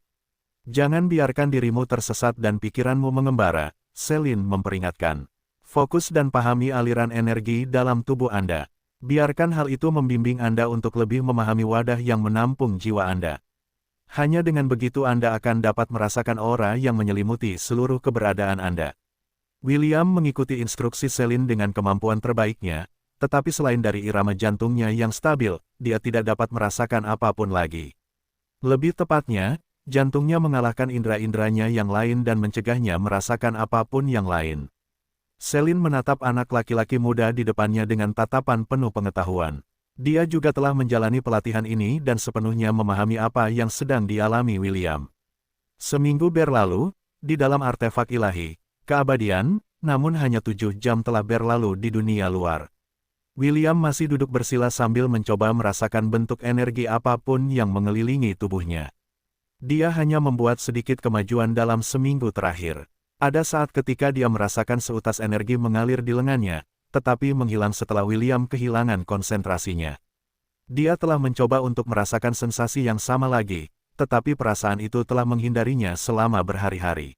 "Jangan biarkan dirimu tersesat dan pikiranmu mengembara," Celine memperingatkan. "Fokus dan pahami aliran energi dalam tubuh Anda. Biarkan hal itu membimbing Anda untuk lebih memahami wadah yang menampung jiwa Anda. Hanya dengan begitu Anda akan dapat merasakan aura yang menyelimuti seluruh keberadaan Anda." William mengikuti instruksi Celine dengan kemampuan terbaiknya, tetapi selain dari irama jantungnya yang stabil, dia tidak dapat merasakan apapun lagi. Lebih tepatnya, jantungnya mengalahkan indera-inderanya yang lain dan mencegahnya merasakan apapun yang lain. Celine menatap anak laki-laki muda di depannya dengan tatapan penuh pengetahuan. Dia juga telah menjalani pelatihan ini dan sepenuhnya memahami apa yang sedang dialami William. Seminggu berlalu, di dalam artefak ilahi, keabadian, namun hanya 7 jam telah berlalu di dunia luar. William masih duduk bersila sambil mencoba merasakan bentuk energi apapun yang mengelilingi tubuhnya. Dia hanya membuat sedikit kemajuan dalam seminggu terakhir. Ada saat ketika dia merasakan seutas energi mengalir di lengannya, tetapi menghilang setelah William kehilangan konsentrasinya. Dia telah mencoba untuk merasakan sensasi yang sama lagi, tetapi perasaan itu telah menghindarinya selama berhari-hari.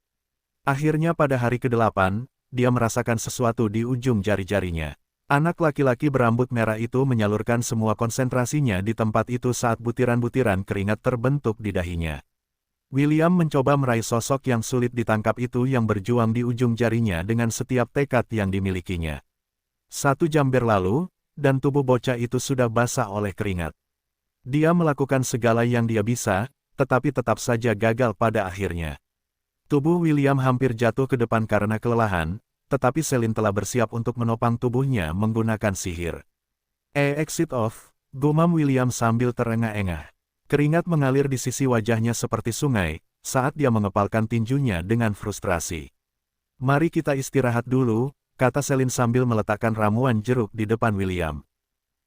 Akhirnya pada hari ke-8, dia merasakan sesuatu di ujung jari-jarinya. Anak laki-laki berambut merah itu menyalurkan semua konsentrasinya di tempat itu saat butiran-butiran keringat terbentuk di dahinya. William mencoba meraih sosok yang sulit ditangkap itu yang berjuang di ujung jarinya dengan setiap tekad yang dimilikinya. 1 jam berlalu, dan tubuh bocah itu sudah basah oleh keringat. Dia melakukan segala yang dia bisa, tetapi tetap saja gagal pada akhirnya. Tubuh William hampir jatuh ke depan karena kelelahan, tetapi Celine telah bersiap untuk menopang tubuhnya menggunakan sihir. "Exit off," gumam William sambil terengah-engah. Keringat mengalir di sisi wajahnya seperti sungai, saat dia mengepalkan tinjunya dengan frustrasi. Mari kita istirahat dulu, kata Celine sambil meletakkan ramuan jeruk di depan William.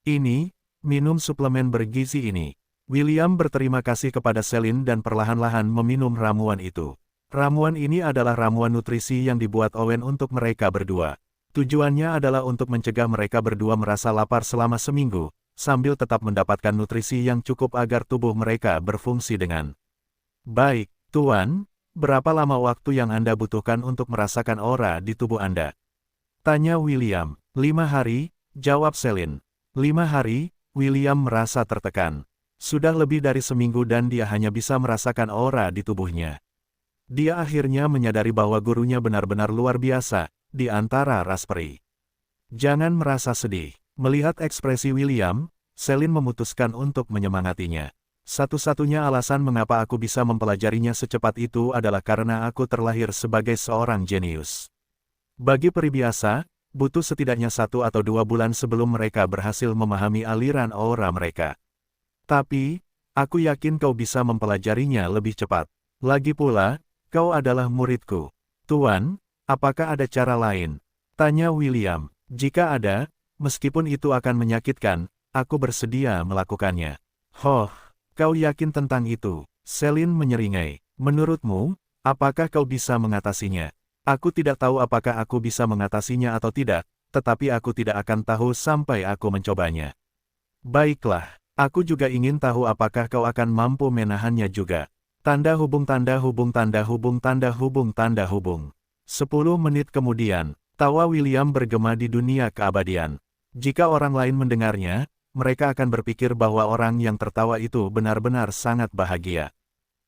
Ini, minum suplemen bergizi ini. William berterima kasih kepada Celine dan perlahan-lahan meminum ramuan itu. Ramuan ini adalah ramuan nutrisi yang dibuat Owen untuk mereka berdua. Tujuannya adalah untuk mencegah mereka berdua merasa lapar selama seminggu, sambil tetap mendapatkan nutrisi yang cukup agar tubuh mereka berfungsi dengan baik. Tuan, berapa lama waktu yang Anda butuhkan untuk merasakan aura di tubuh Anda? Tanya William. 5 hari, jawab Celine. 5 hari, William merasa tertekan. Sudah lebih dari seminggu dan dia hanya bisa merasakan aura di tubuhnya. Dia akhirnya menyadari bahwa gurunya benar-benar luar biasa, di antara Raspberry. Jangan merasa sedih. Melihat ekspresi William, Celine memutuskan untuk menyemangatinya. Satu-satunya alasan mengapa aku bisa mempelajarinya secepat itu adalah karena aku terlahir sebagai seorang jenius. Bagi peri biasa, butuh setidaknya 1 atau 2 bulan sebelum mereka berhasil memahami aliran aura mereka. Tapi, aku yakin kau bisa mempelajarinya lebih cepat. Lagi pula, kau adalah muridku. Tuan, apakah ada cara lain? Tanya William. Jika ada, meskipun itu akan menyakitkan, aku bersedia melakukannya. Hoh, kau yakin tentang itu? Celine menyeringai. Menurutmu, apakah kau bisa mengatasinya? Aku tidak tahu apakah aku bisa mengatasinya atau tidak, tetapi aku tidak akan tahu sampai aku mencobanya. Baiklah, aku juga ingin tahu apakah kau akan mampu menahannya juga. Tanda hubung tanda hubung tanda hubung tanda hubung tanda hubung. 10 menit kemudian, tawa William bergema di dunia keabadian. Jika orang lain mendengarnya, mereka akan berpikir bahwa orang yang tertawa itu benar-benar sangat bahagia.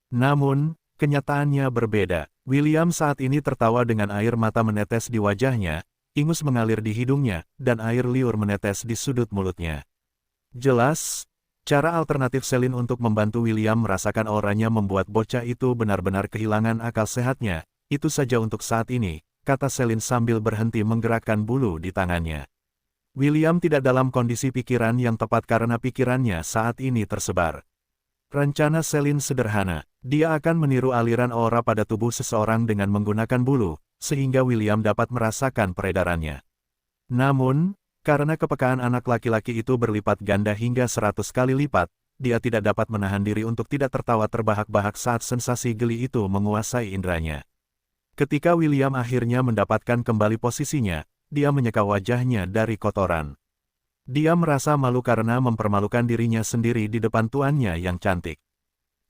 Namun, kenyataannya berbeda. William saat ini tertawa dengan air mata menetes di wajahnya, ingus mengalir di hidungnya, dan air liur menetes di sudut mulutnya. Jelas, cara alternatif Celine untuk membantu William merasakan auranya membuat bocah itu benar-benar kehilangan akal sehatnya. Itu saja untuk saat ini, kata Celine sambil berhenti menggerakkan bulu di tangannya. William tidak dalam kondisi pikiran yang tepat karena pikirannya saat ini tersebar. Rencana Celine sederhana, dia akan meniru aliran aura pada tubuh seseorang dengan menggunakan bulu, sehingga William dapat merasakan peredarannya. Namun, karena kepekaan anak laki-laki itu berlipat ganda hingga 100 kali lipat, dia tidak dapat menahan diri untuk tidak tertawa terbahak-bahak saat sensasi geli itu menguasai indranya. Ketika William akhirnya mendapatkan kembali posisinya, dia menyeka wajahnya dari kotoran. Dia merasa malu karena mempermalukan dirinya sendiri di depan tuannya yang cantik.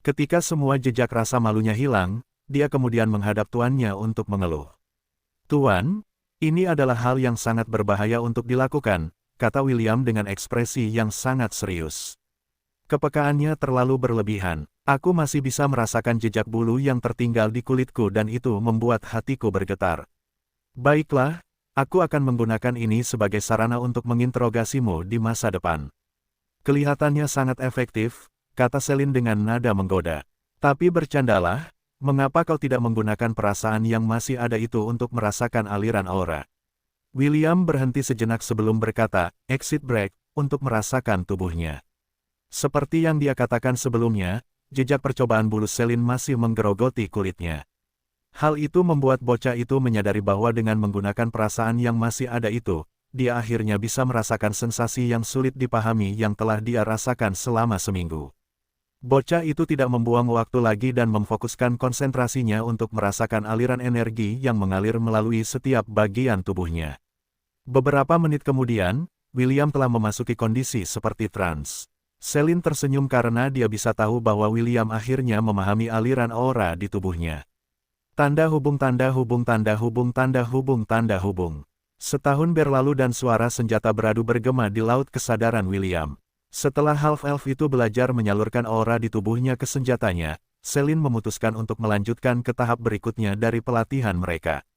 Ketika semua jejak rasa malunya hilang, dia kemudian menghadap tuannya untuk mengeluh. Tuan, ini adalah hal yang sangat berbahaya untuk dilakukan, kata William dengan ekspresi yang sangat serius. Kepekaannya terlalu berlebihan. Aku masih bisa merasakan jejak bulu yang tertinggal di kulitku dan itu membuat hatiku bergetar. Baiklah, aku akan menggunakan ini sebagai sarana untuk menginterogasimu di masa depan. Kelihatannya sangat efektif, kata Celine dengan nada menggoda. Tapi bercandalah, mengapa kau tidak menggunakan perasaan yang masih ada itu untuk merasakan aliran aura? William berhenti sejenak sebelum berkata, exit break, untuk merasakan tubuhnya. Seperti yang dia katakan sebelumnya, jejak percobaan bulu Celine masih menggerogoti kulitnya. Hal itu membuat bocah itu menyadari bahwa dengan menggunakan perasaan yang masih ada itu, dia akhirnya bisa merasakan sensasi yang sulit dipahami yang telah dia rasakan selama seminggu. Bocah itu tidak membuang waktu lagi dan memfokuskan konsentrasinya untuk merasakan aliran energi yang mengalir melalui setiap bagian tubuhnya. Beberapa menit kemudian, William telah memasuki kondisi seperti trans. Celine tersenyum karena dia bisa tahu bahwa William akhirnya memahami aliran aura di tubuhnya. Tanda hubung tanda hubung tanda hubung tanda hubung tanda hubung. Setahun berlalu dan suara senjata beradu bergema di laut kesadaran William. Setelah half-elf itu belajar menyalurkan aura di tubuhnya ke senjatanya, Celine memutuskan untuk melanjutkan ke tahap berikutnya dari pelatihan mereka.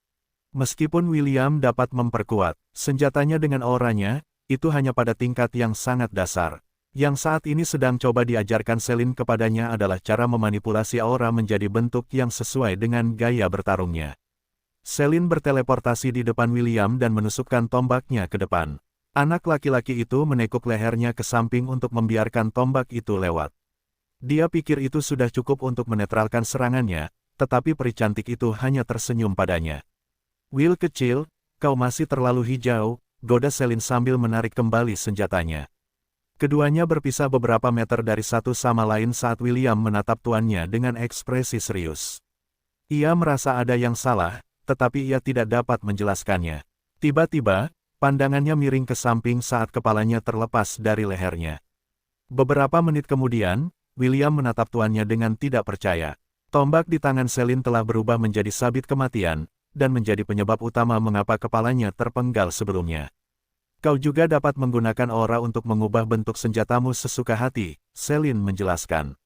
Meskipun William dapat memperkuat senjatanya dengan auranya, itu hanya pada tingkat yang sangat dasar. Yang saat ini sedang coba diajarkan Celine kepadanya adalah cara memanipulasi aura menjadi bentuk yang sesuai dengan gaya bertarungnya. Celine berteleportasi di depan William dan menusukkan tombaknya ke depan. Anak laki-laki itu menekuk lehernya ke samping untuk membiarkan tombak itu lewat. Dia pikir itu sudah cukup untuk menetralkan serangannya, tetapi peri cantik itu hanya tersenyum padanya. Will kecil, kau masih terlalu hijau, goda Selin sambil menarik kembali senjatanya. Keduanya berpisah beberapa meter dari satu sama lain saat William menatap tuannya dengan ekspresi serius. Ia merasa ada yang salah, tetapi ia tidak dapat menjelaskannya. Tiba-tiba, pandangannya miring ke samping saat kepalanya terlepas dari lehernya. Beberapa menit kemudian, William menatap tuannya dengan tidak percaya. Tombak di tangan Selin telah berubah menjadi sabit kematian, dan menjadi penyebab utama mengapa kepalanya terpenggal sebelumnya. Kau juga dapat menggunakan aura untuk mengubah bentuk senjatamu sesuka hati, Selin menjelaskan.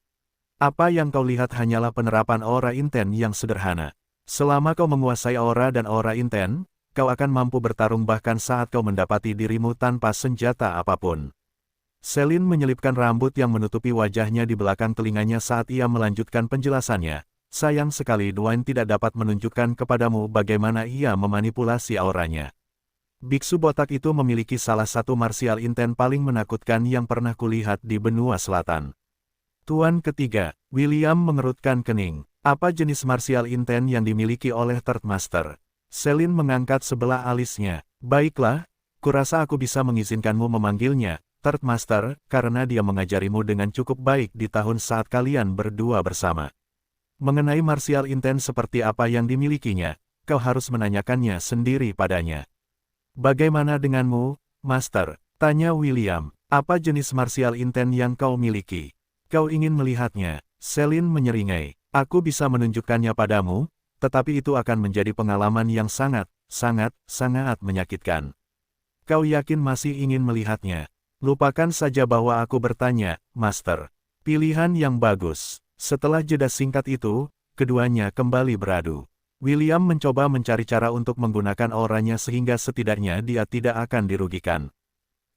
Apa yang kau lihat hanyalah penerapan aura inten yang sederhana. Selama kau menguasai aura dan aura inten, kau akan mampu bertarung bahkan saat kau mendapati dirimu tanpa senjata apapun. Selin menyelipkan rambut yang menutupi wajahnya di belakang telinganya saat ia melanjutkan penjelasannya. Sayang sekali Dwayne tidak dapat menunjukkan kepadamu bagaimana ia memanipulasi auranya. Biksu botak itu memiliki salah satu martial inten paling menakutkan yang pernah kulihat di benua selatan. Tuan ketiga, William mengerutkan kening. Apa jenis martial inten yang dimiliki oleh Third Master? Selin mengangkat sebelah alisnya. Baiklah, kurasa aku bisa mengizinkanmu memanggilnya Third Master, karena dia mengajarimu dengan cukup baik di tahun saat kalian berdua bersama. Mengenai martial inten seperti apa yang dimilikinya, kau harus menanyakannya sendiri padanya. Bagaimana denganmu, Master? Tanya William. Apa jenis martial inten yang kau miliki? Kau ingin melihatnya? Selin menyeringai. Aku bisa menunjukkannya padamu, tetapi itu akan menjadi pengalaman yang sangat menyakitkan. Kau yakin masih ingin melihatnya? Lupakan saja bahwa aku bertanya, Master. Pilihan yang bagus. Setelah jeda singkat itu, keduanya kembali beradu. William mencoba mencari cara untuk menggunakan auranya sehingga setidaknya dia tidak akan dirugikan.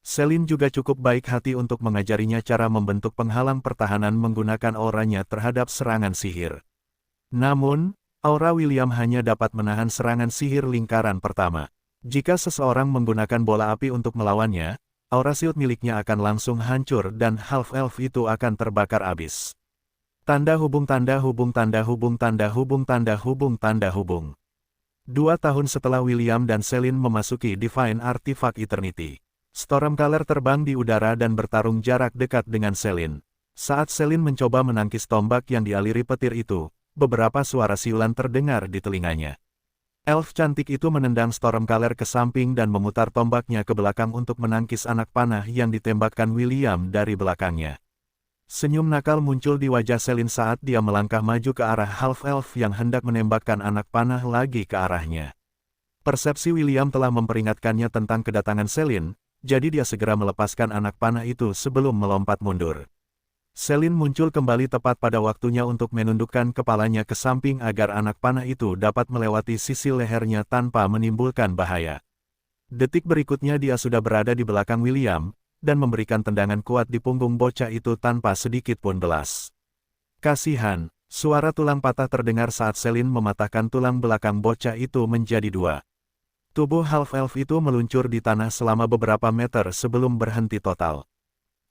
Selin juga cukup baik hati untuk mengajarinya cara membentuk penghalang pertahanan menggunakan auranya terhadap serangan sihir. Namun, aura William hanya dapat menahan serangan sihir lingkaran pertama. Jika seseorang menggunakan bola api untuk melawannya, aura shield miliknya akan langsung hancur dan half-elf itu akan terbakar habis. Tanda hubung tanda hubung tanda hubung tanda hubung tanda hubung tanda hubung. 2 tahun setelah William dan Selin memasuki Divine Artifact Eternity, Stormcaller terbang di udara dan bertarung jarak dekat dengan Selin. Saat Selin mencoba menangkis tombak yang dialiri petir itu, beberapa suara siulan terdengar di telinganya. Elf cantik itu menendang Stormcaller ke samping dan memutar tombaknya ke belakang untuk menangkis anak panah yang ditembakkan William dari belakangnya. Senyum nakal muncul di wajah Selin saat dia melangkah maju ke arah half-elf yang hendak menembakkan anak panah lagi ke arahnya. Persepsi William telah memperingatkannya tentang kedatangan Selin, jadi dia segera melepaskan anak panah itu sebelum melompat mundur. Selin muncul kembali tepat pada waktunya untuk menundukkan kepalanya ke samping agar anak panah itu dapat melewati sisi lehernya tanpa menimbulkan bahaya. Detik berikutnya dia sudah berada di belakang William, dan memberikan tendangan kuat di punggung bocah itu tanpa sedikit pun belas. Kasihan, suara tulang patah terdengar saat Selin mematahkan tulang belakang bocah itu menjadi 2. Tubuh half-elf itu meluncur di tanah selama beberapa meter sebelum berhenti total.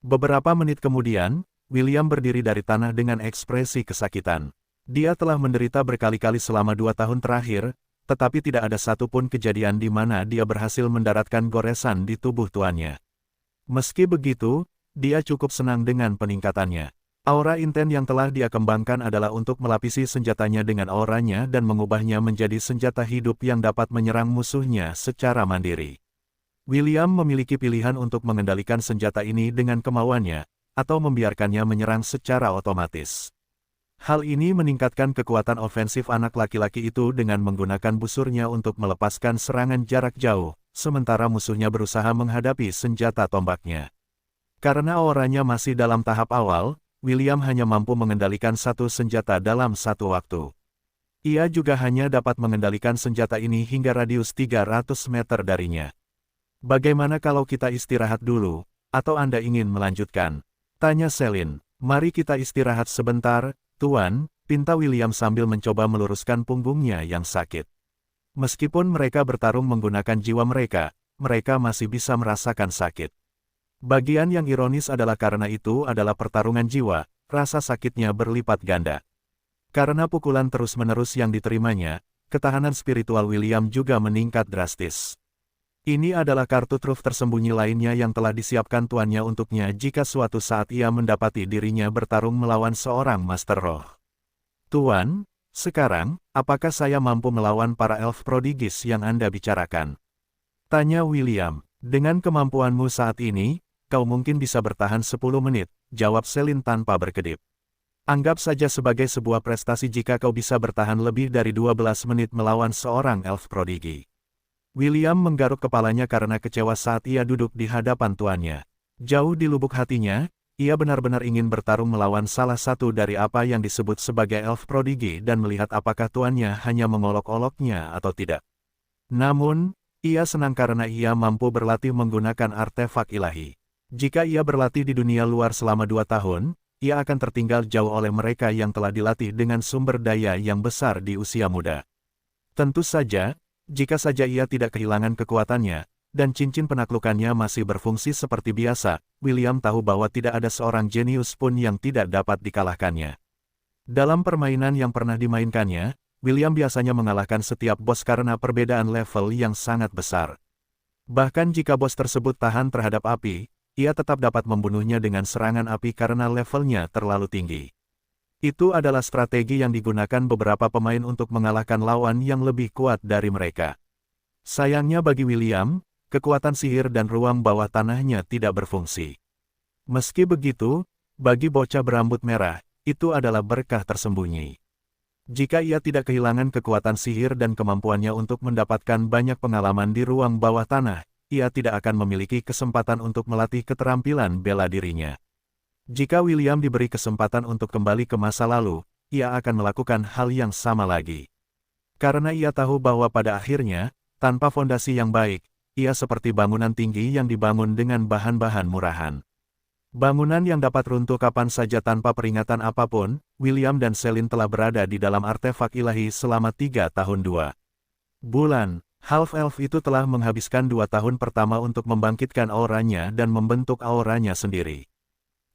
Beberapa menit kemudian, William berdiri dari tanah dengan ekspresi kesakitan. Dia telah menderita berkali-kali selama 2 tahun terakhir, tetapi tidak ada satupun kejadian di mana dia berhasil mendaratkan goresan di tubuh tuannya. Meski begitu, dia cukup senang dengan peningkatannya. Aura inten yang telah dia kembangkan adalah untuk melapisi senjatanya dengan auranya dan mengubahnya menjadi senjata hidup yang dapat menyerang musuhnya secara mandiri. William memiliki pilihan untuk mengendalikan senjata ini dengan kemauannya, atau membiarkannya menyerang secara otomatis. Hal ini meningkatkan kekuatan ofensif anak laki-laki itu dengan menggunakan busurnya untuk melepaskan serangan jarak jauh, sementara musuhnya berusaha menghadapi senjata tombaknya. Karena auranya masih dalam tahap awal, William hanya mampu mengendalikan satu senjata dalam satu waktu. Ia juga hanya dapat mengendalikan senjata ini hingga radius 300 meter darinya. Bagaimana kalau kita istirahat dulu, atau Anda ingin melanjutkan? Tanya Selin. Mari kita istirahat sebentar, Tuan, pinta William sambil mencoba meluruskan punggungnya yang sakit. Meskipun mereka bertarung menggunakan jiwa mereka, mereka masih bisa merasakan sakit. Bagian yang ironis adalah karena itu adalah pertarungan jiwa, rasa sakitnya berlipat ganda. Karena pukulan terus-menerus yang diterimanya, ketahanan spiritual William juga meningkat drastis. Ini adalah kartu truf tersembunyi lainnya yang telah disiapkan tuannya untuknya jika suatu saat ia mendapati dirinya bertarung melawan seorang Master Roh. Tuan, sekarang, apakah saya mampu melawan para elf prodigis yang Anda bicarakan? Tanya William. Dengan kemampuanmu saat ini, kau mungkin bisa bertahan 10 menit, jawab Selin tanpa berkedip. Anggap saja sebagai sebuah prestasi jika kau bisa bertahan lebih dari 12 menit melawan seorang elf prodigi. William menggaruk kepalanya karena kecewa saat ia duduk di hadapan tuannya. Jauh di lubuk hatinya, ia benar-benar ingin bertarung melawan salah satu dari apa yang disebut sebagai elf prodigi dan melihat apakah tuannya hanya mengolok-oloknya atau tidak. Namun, ia senang karena ia mampu berlatih menggunakan artefak ilahi. Jika ia berlatih di dunia luar selama 2 tahun, ia akan tertinggal jauh oleh mereka yang telah dilatih dengan sumber daya yang besar di usia muda. Tentu saja, jika saja ia tidak kehilangan kekuatannya, dan cincin penaklukannya masih berfungsi seperti biasa, William tahu bahwa tidak ada seorang jenius pun yang tidak dapat dikalahkannya. Dalam permainan yang pernah dimainkannya, William biasanya mengalahkan setiap bos karena perbedaan level yang sangat besar. Bahkan jika bos tersebut tahan terhadap api, ia tetap dapat membunuhnya dengan serangan api karena levelnya terlalu tinggi. Itu adalah strategi yang digunakan beberapa pemain untuk mengalahkan lawan yang lebih kuat dari mereka. Sayangnya bagi William, kekuatan sihir dan ruang bawah tanahnya tidak berfungsi. Meski begitu, bagi bocah berambut merah, itu adalah berkah tersembunyi. Jika ia tidak kehilangan kekuatan sihir dan kemampuannya untuk mendapatkan banyak pengalaman di ruang bawah tanah, ia tidak akan memiliki kesempatan untuk melatih keterampilan bela dirinya. Jika William diberi kesempatan untuk kembali ke masa lalu, ia akan melakukan hal yang sama lagi. Karena ia tahu bahwa pada akhirnya, tanpa fondasi yang baik, ia seperti bangunan tinggi yang dibangun dengan bahan-bahan murahan. Bangunan yang dapat runtuh kapan saja tanpa peringatan apapun, William dan Selin telah berada di dalam artefak ilahi selama 3 tahun 2 bulan. Half-elf itu telah menghabiskan 2 tahun pertama untuk membangkitkan auranya dan membentuk auranya sendiri.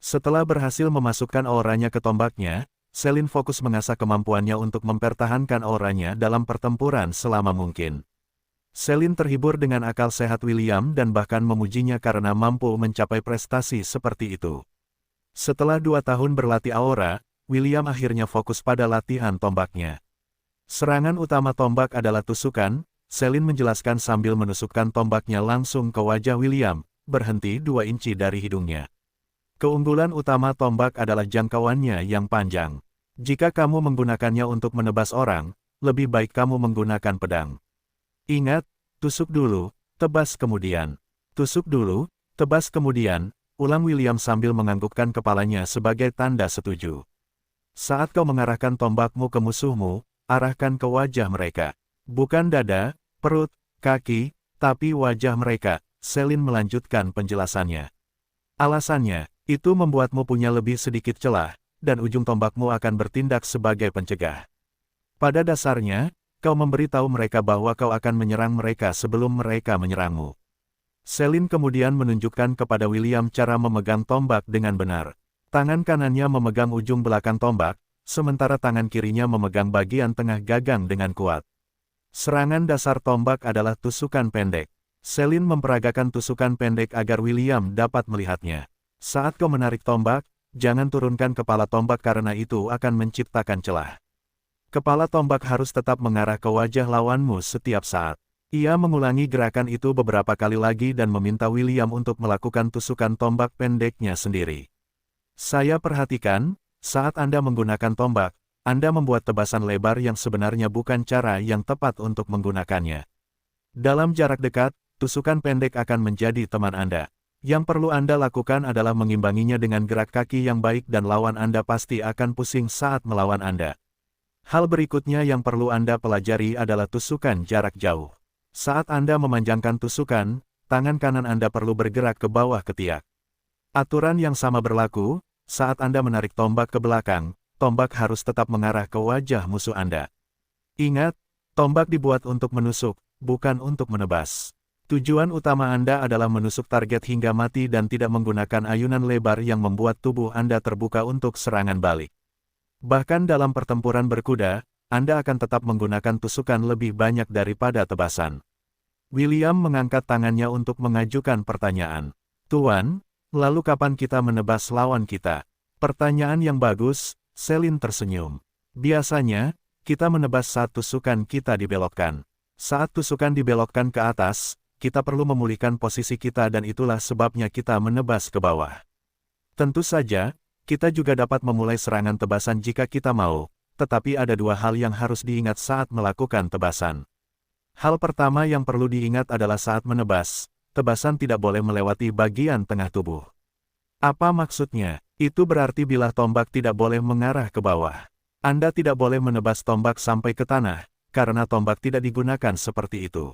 Setelah berhasil memasukkan auranya ke tombaknya, Selin fokus mengasah kemampuannya untuk mempertahankan auranya dalam pertempuran selama mungkin. Selin terhibur dengan akal sehat William dan bahkan memujinya karena mampu mencapai prestasi seperti itu. Setelah 2 tahun berlatih aura, William akhirnya fokus pada latihan tombaknya. Serangan utama tombak adalah tusukan, Selin menjelaskan sambil menusukkan tombaknya langsung ke wajah William, berhenti 2 inci dari hidungnya. Keunggulan utama tombak adalah jangkauannya yang panjang. Jika kamu menggunakannya untuk menebas orang, lebih baik kamu menggunakan pedang. Ingat, tusuk dulu, tebas kemudian. Tusuk dulu, tebas kemudian, ulang William sambil menganggukkan kepalanya sebagai tanda setuju. Saat kau mengarahkan tombakmu ke musuhmu, arahkan ke wajah mereka. Bukan dada, perut, kaki, tapi wajah mereka, Selin melanjutkan penjelasannya. Alasannya, itu membuatmu punya lebih sedikit celah, dan ujung tombakmu akan bertindak sebagai pencegah. Pada dasarnya, kau memberitahu mereka bahwa kau akan menyerang mereka sebelum mereka menyerangmu. Selin kemudian menunjukkan kepada William cara memegang tombak dengan benar. Tangan kanannya memegang ujung belakang tombak, sementara tangan kirinya memegang bagian tengah gagang dengan kuat. Serangan dasar tombak adalah tusukan pendek. Selin memperagakan tusukan pendek agar William dapat melihatnya. Saat kau menarik tombak, jangan turunkan kepala tombak karena itu akan menciptakan celah. Kepala tombak harus tetap mengarah ke wajah lawanmu setiap saat. Ia mengulangi gerakan itu beberapa kali lagi dan meminta William untuk melakukan tusukan tombak pendeknya sendiri. Saya perhatikan, saat Anda menggunakan tombak, Anda membuat tebasan lebar yang sebenarnya bukan cara yang tepat untuk menggunakannya. Dalam jarak dekat, tusukan pendek akan menjadi teman Anda. Yang perlu Anda lakukan adalah mengimbanginya dengan gerak kaki yang baik dan lawan Anda pasti akan pusing saat melawan Anda. Hal berikutnya yang perlu Anda pelajari adalah tusukan jarak jauh. Saat Anda memanjangkan tusukan, tangan kanan Anda perlu bergerak ke bawah ketiak. Aturan yang sama berlaku, saat Anda menarik tombak ke belakang, tombak harus tetap mengarah ke wajah musuh Anda. Ingat, tombak dibuat untuk menusuk, bukan untuk menebas. Tujuan utama Anda adalah menusuk target hingga mati dan tidak menggunakan ayunan lebar yang membuat tubuh Anda terbuka untuk serangan balik. Bahkan dalam pertempuran berkuda, Anda akan tetap menggunakan tusukan lebih banyak daripada tebasan. William mengangkat tangannya untuk mengajukan pertanyaan. Tuan, lalu kapan kita menebas lawan kita? Pertanyaan yang bagus, Celine tersenyum. Biasanya, kita menebas saat tusukan kita dibelokkan. Saat tusukan dibelokkan ke atas, kita perlu memulihkan posisi kita dan itulah sebabnya kita menebas ke bawah. Tentu saja, kita juga dapat memulai serangan tebasan jika kita mau, tetapi ada dua hal yang harus diingat saat melakukan tebasan. Hal pertama yang perlu diingat adalah saat menebas, tebasan tidak boleh melewati bagian tengah tubuh. Apa maksudnya? Itu berarti bilah tombak tidak boleh mengarah ke bawah. Anda tidak boleh menebas tombak sampai ke tanah, karena tombak tidak digunakan seperti itu.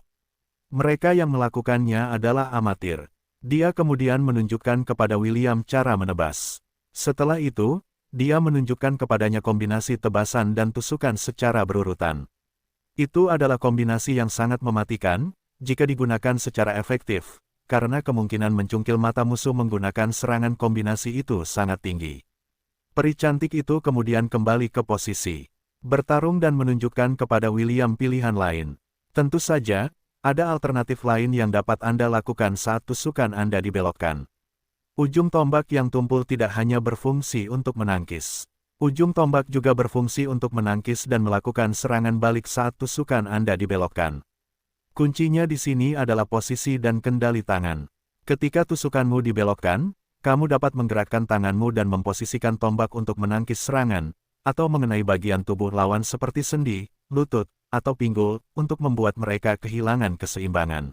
Mereka yang melakukannya adalah amatir. Dia kemudian menunjukkan kepada William cara menebas. Setelah itu, dia menunjukkan kepadanya kombinasi tebasan dan tusukan secara berurutan. Itu adalah kombinasi yang sangat mematikan, jika digunakan secara efektif, karena kemungkinan mencungkil mata musuh menggunakan serangan kombinasi itu sangat tinggi. Peri cantik itu kemudian kembali ke posisi bertarung dan menunjukkan kepada William pilihan lain. Tentu saja, ada alternatif lain yang dapat Anda lakukan saat tusukan Anda dibelokkan. Ujung tombak yang tumpul tidak hanya berfungsi untuk menangkis. Ujung tombak juga berfungsi untuk menangkis dan melakukan serangan balik saat tusukan Anda dibelokkan. Kuncinya di sini adalah posisi dan kendali tangan. Ketika tusukanmu dibelokkan, kamu dapat menggerakkan tanganmu dan memposisikan tombak untuk menangkis serangan, atau mengenai bagian tubuh lawan seperti sendi, lutut, atau pinggul, untuk membuat mereka kehilangan keseimbangan.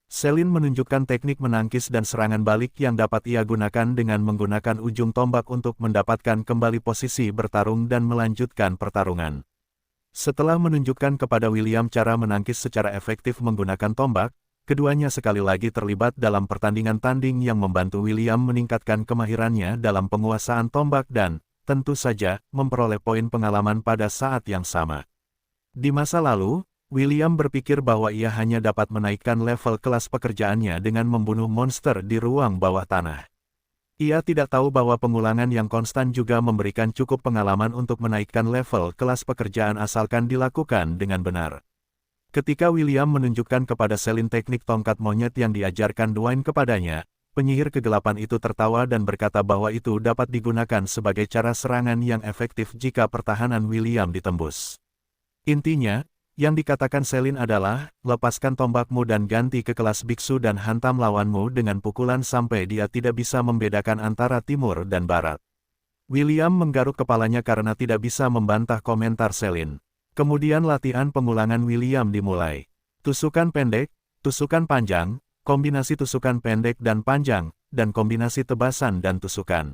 Celine menunjukkan teknik menangkis dan serangan balik yang dapat ia gunakan dengan menggunakan ujung tombak untuk mendapatkan kembali posisi bertarung dan melanjutkan pertarungan. Setelah menunjukkan kepada William cara menangkis secara efektif menggunakan tombak, keduanya sekali lagi terlibat dalam pertandingan tanding yang membantu William meningkatkan kemahirannya dalam penguasaan tombak dan, tentu saja, memperoleh poin pengalaman pada saat yang sama. Di masa lalu, William berpikir bahwa ia hanya dapat menaikkan level kelas pekerjaannya dengan membunuh monster di ruang bawah tanah. Ia tidak tahu bahwa pengulangan yang konstan juga memberikan cukup pengalaman untuk menaikkan level kelas pekerjaan asalkan dilakukan dengan benar. Ketika William menunjukkan kepada Celine teknik tongkat monyet yang diajarkan Dwayne kepadanya, penyihir kegelapan itu tertawa dan berkata bahwa itu dapat digunakan sebagai cara serangan yang efektif jika pertahanan William ditembus. Intinya, yang dikatakan Celine adalah, lepaskan tombakmu dan ganti ke kelas biksu dan hantam lawanmu dengan pukulan sampai dia tidak bisa membedakan antara timur dan barat. William menggaruk kepalanya karena tidak bisa membantah komentar Celine. Kemudian latihan pengulangan William dimulai. Tusukan pendek, tusukan panjang, kombinasi tusukan pendek dan panjang, dan kombinasi tebasan dan tusukan.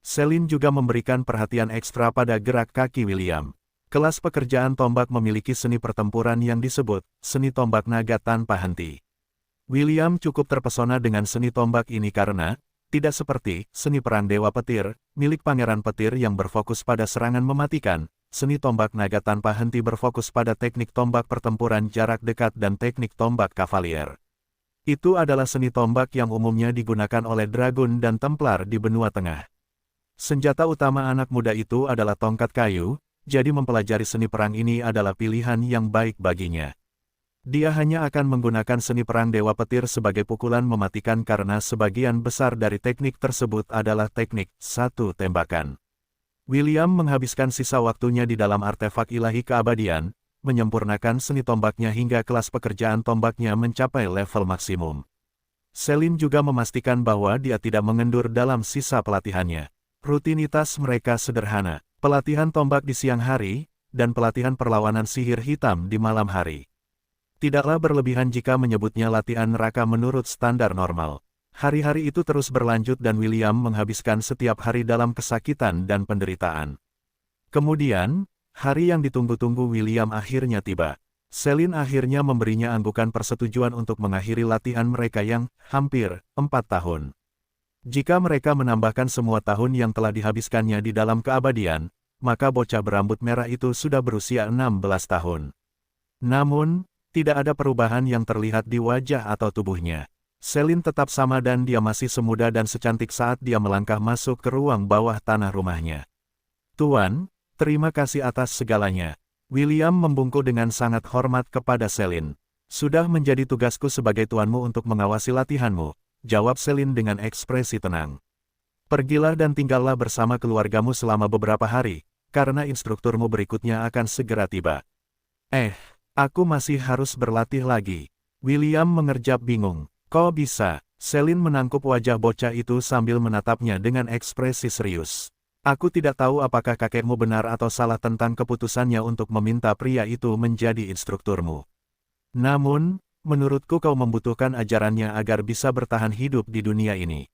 Celine juga memberikan perhatian ekstra pada gerak kaki William. Kelas pekerjaan tombak memiliki seni pertempuran yang disebut seni tombak naga tanpa henti. William cukup terpesona dengan seni tombak ini karena, tidak seperti seni perang Dewa Petir, milik Pangeran Petir yang berfokus pada serangan mematikan, seni tombak naga tanpa henti berfokus pada teknik tombak pertempuran jarak dekat dan teknik tombak kavalier. Itu adalah seni tombak yang umumnya digunakan oleh Dragon dan Templar di benua tengah. Senjata utama anak muda itu adalah tongkat kayu, jadi mempelajari seni perang ini adalah pilihan yang baik baginya. Dia hanya akan menggunakan seni perang Dewa Petir sebagai pukulan mematikan karena sebagian besar dari teknik tersebut adalah teknik satu tembakan. William menghabiskan sisa waktunya di dalam artefak ilahi keabadian, menyempurnakan seni tombaknya hingga kelas pekerjaan tombaknya mencapai level maksimum. Celine juga memastikan bahwa dia tidak mengendur dalam sisa pelatihannya. Rutinitas mereka sederhana. Pelatihan tombak di siang hari, dan pelatihan perlawanan sihir hitam di malam hari. Tidaklah berlebihan jika menyebutnya latihan neraka menurut standar normal. Hari-hari itu terus berlanjut dan William menghabiskan setiap hari dalam kesakitan dan penderitaan. Kemudian, hari yang ditunggu-tunggu William akhirnya tiba. Celine akhirnya memberinya anggukan persetujuan untuk mengakhiri latihan mereka yang hampir 4 tahun. Jika mereka menambahkan semua tahun yang telah dihabiskannya di dalam keabadian, maka bocah berambut merah itu sudah berusia 16 tahun. Namun, Tidak ada perubahan yang terlihat di wajah atau tubuhnya. Selin tetap sama dan dia masih semuda dan secantik saat dia melangkah masuk ke ruang bawah tanah rumahnya. Tuan, terima kasih atas segalanya. William membungkuk dengan sangat hormat kepada Selin. Sudah menjadi tugasku sebagai tuanmu untuk mengawasi latihanmu, jawab Selin dengan ekspresi tenang. Pergilah dan tinggallah bersama keluargamu selama beberapa hari, karena instrukturmu berikutnya akan segera tiba. Aku masih harus berlatih lagi. William mengerjap bingung. Kok bisa? Selin menangkup wajah bocah itu sambil menatapnya dengan ekspresi serius. Aku tidak tahu apakah kakekmu benar atau salah tentang keputusannya untuk meminta pria itu menjadi instrukturmu. Namun, menurutku kau membutuhkan ajarannya agar bisa bertahan hidup di dunia ini.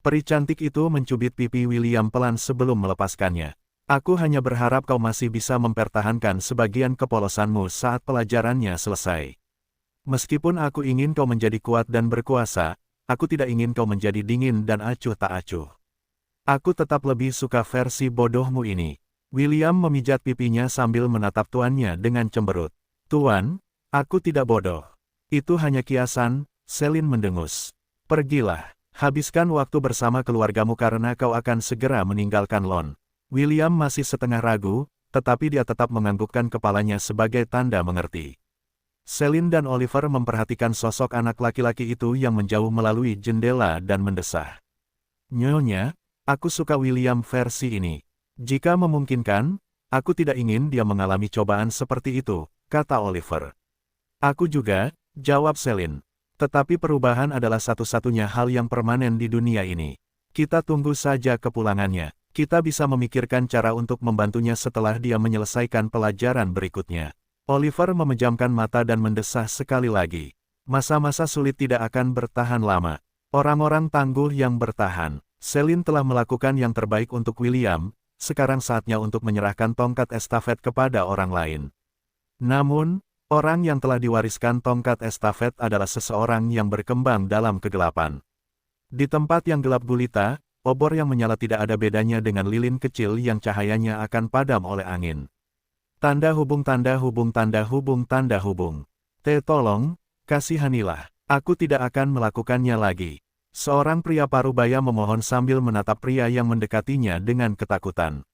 Peri cantik itu mencubit pipi William pelan sebelum melepaskannya. Aku hanya berharap kau masih bisa mempertahankan sebagian kepolosanmu saat pelajarannya selesai. Meskipun aku ingin kau menjadi kuat dan berkuasa, aku tidak ingin kau menjadi dingin dan acuh tak acuh. Aku tetap lebih suka versi bodohmu ini. William memijat pipinya sambil menatap tuannya dengan cemberut. Tuan, aku tidak bodoh. Itu hanya kiasan, Selin mendengus. Pergilah, habiskan waktu bersama keluargamu karena kau akan segera meninggalkan Lon. William masih setengah ragu, tetapi dia tetap menganggukkan kepalanya sebagai tanda mengerti. Selin dan Oliver memperhatikan sosok anak laki-laki itu yang menjauh melalui jendela dan mendesah. Nyonya, aku suka William versi ini. Jika memungkinkan, aku tidak ingin dia mengalami cobaan seperti itu, kata Oliver. Aku juga, jawab Selin. Tetapi perubahan adalah satu-satunya hal yang permanen di dunia ini. Kita tunggu saja kepulangannya. Kita bisa memikirkan cara untuk membantunya setelah dia menyelesaikan pelajaran berikutnya. Oliver memejamkan mata dan mendesah sekali lagi. Masa-masa sulit tidak akan bertahan lama. Orang-orang tangguh yang bertahan. Selin telah melakukan yang terbaik untuk William, sekarang saatnya untuk menyerahkan tongkat estafet kepada orang lain. Namun, orang yang telah diwariskan tongkat estafet adalah seseorang yang berkembang dalam kegelapan. Di tempat yang gelap gulita, obor yang menyala tidak ada bedanya dengan lilin kecil yang cahayanya akan padam oleh angin. Tanda hubung tanda hubung tanda hubung tanda hubung. Tolong, kasihanilah. Aku tidak akan melakukannya lagi. Seorang pria parubaya memohon sambil menatap pria yang mendekatinya dengan ketakutan.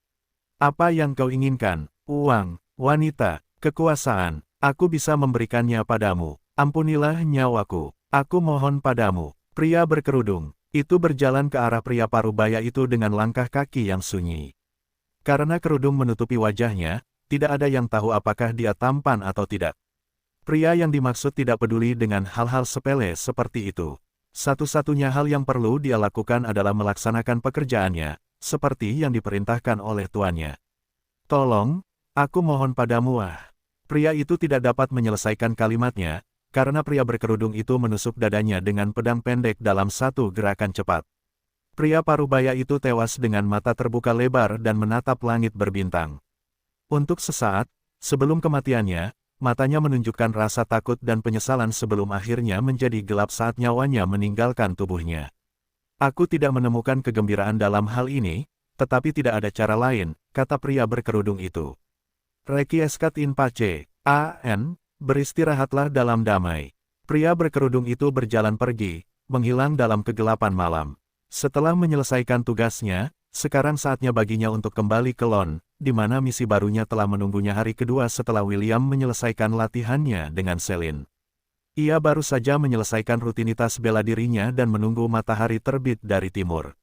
Apa yang kau inginkan? Uang, wanita, kekuasaan. Aku bisa memberikannya padamu. Ampunilah nyawaku. Aku mohon padamu. Pria berkerudung itu berjalan ke arah pria parubaya itu dengan langkah kaki yang sunyi. Karena kerudung menutupi wajahnya, tidak ada yang tahu apakah dia tampan atau tidak. Pria yang dimaksud tidak peduli dengan hal-hal sepele seperti itu. Satu-satunya hal yang perlu dia lakukan adalah melaksanakan pekerjaannya, seperti yang diperintahkan oleh tuannya. Tolong, aku mohon padamu. Pria itu tidak dapat menyelesaikan kalimatnya, karena pria berkerudung itu menusuk dadanya dengan pedang pendek dalam satu gerakan cepat. Pria parubaya itu tewas dengan mata terbuka lebar dan menatap langit berbintang. Untuk sesaat, sebelum kematiannya, matanya menunjukkan rasa takut dan penyesalan sebelum akhirnya menjadi gelap saat nyawanya meninggalkan tubuhnya. Aku tidak menemukan kegembiraan dalam hal ini, tetapi tidak ada cara lain, kata pria berkerudung itu. Requiescat in pace, A.N., beristirahatlah dalam damai. Pria berkerudung itu berjalan pergi, menghilang dalam kegelapan malam. Setelah menyelesaikan tugasnya, sekarang saatnya baginya untuk kembali ke Lon, di mana misi barunya telah menunggunya hari kedua setelah William menyelesaikan latihannya dengan Selin. Ia baru saja menyelesaikan rutinitas bela dirinya dan menunggu matahari terbit dari timur.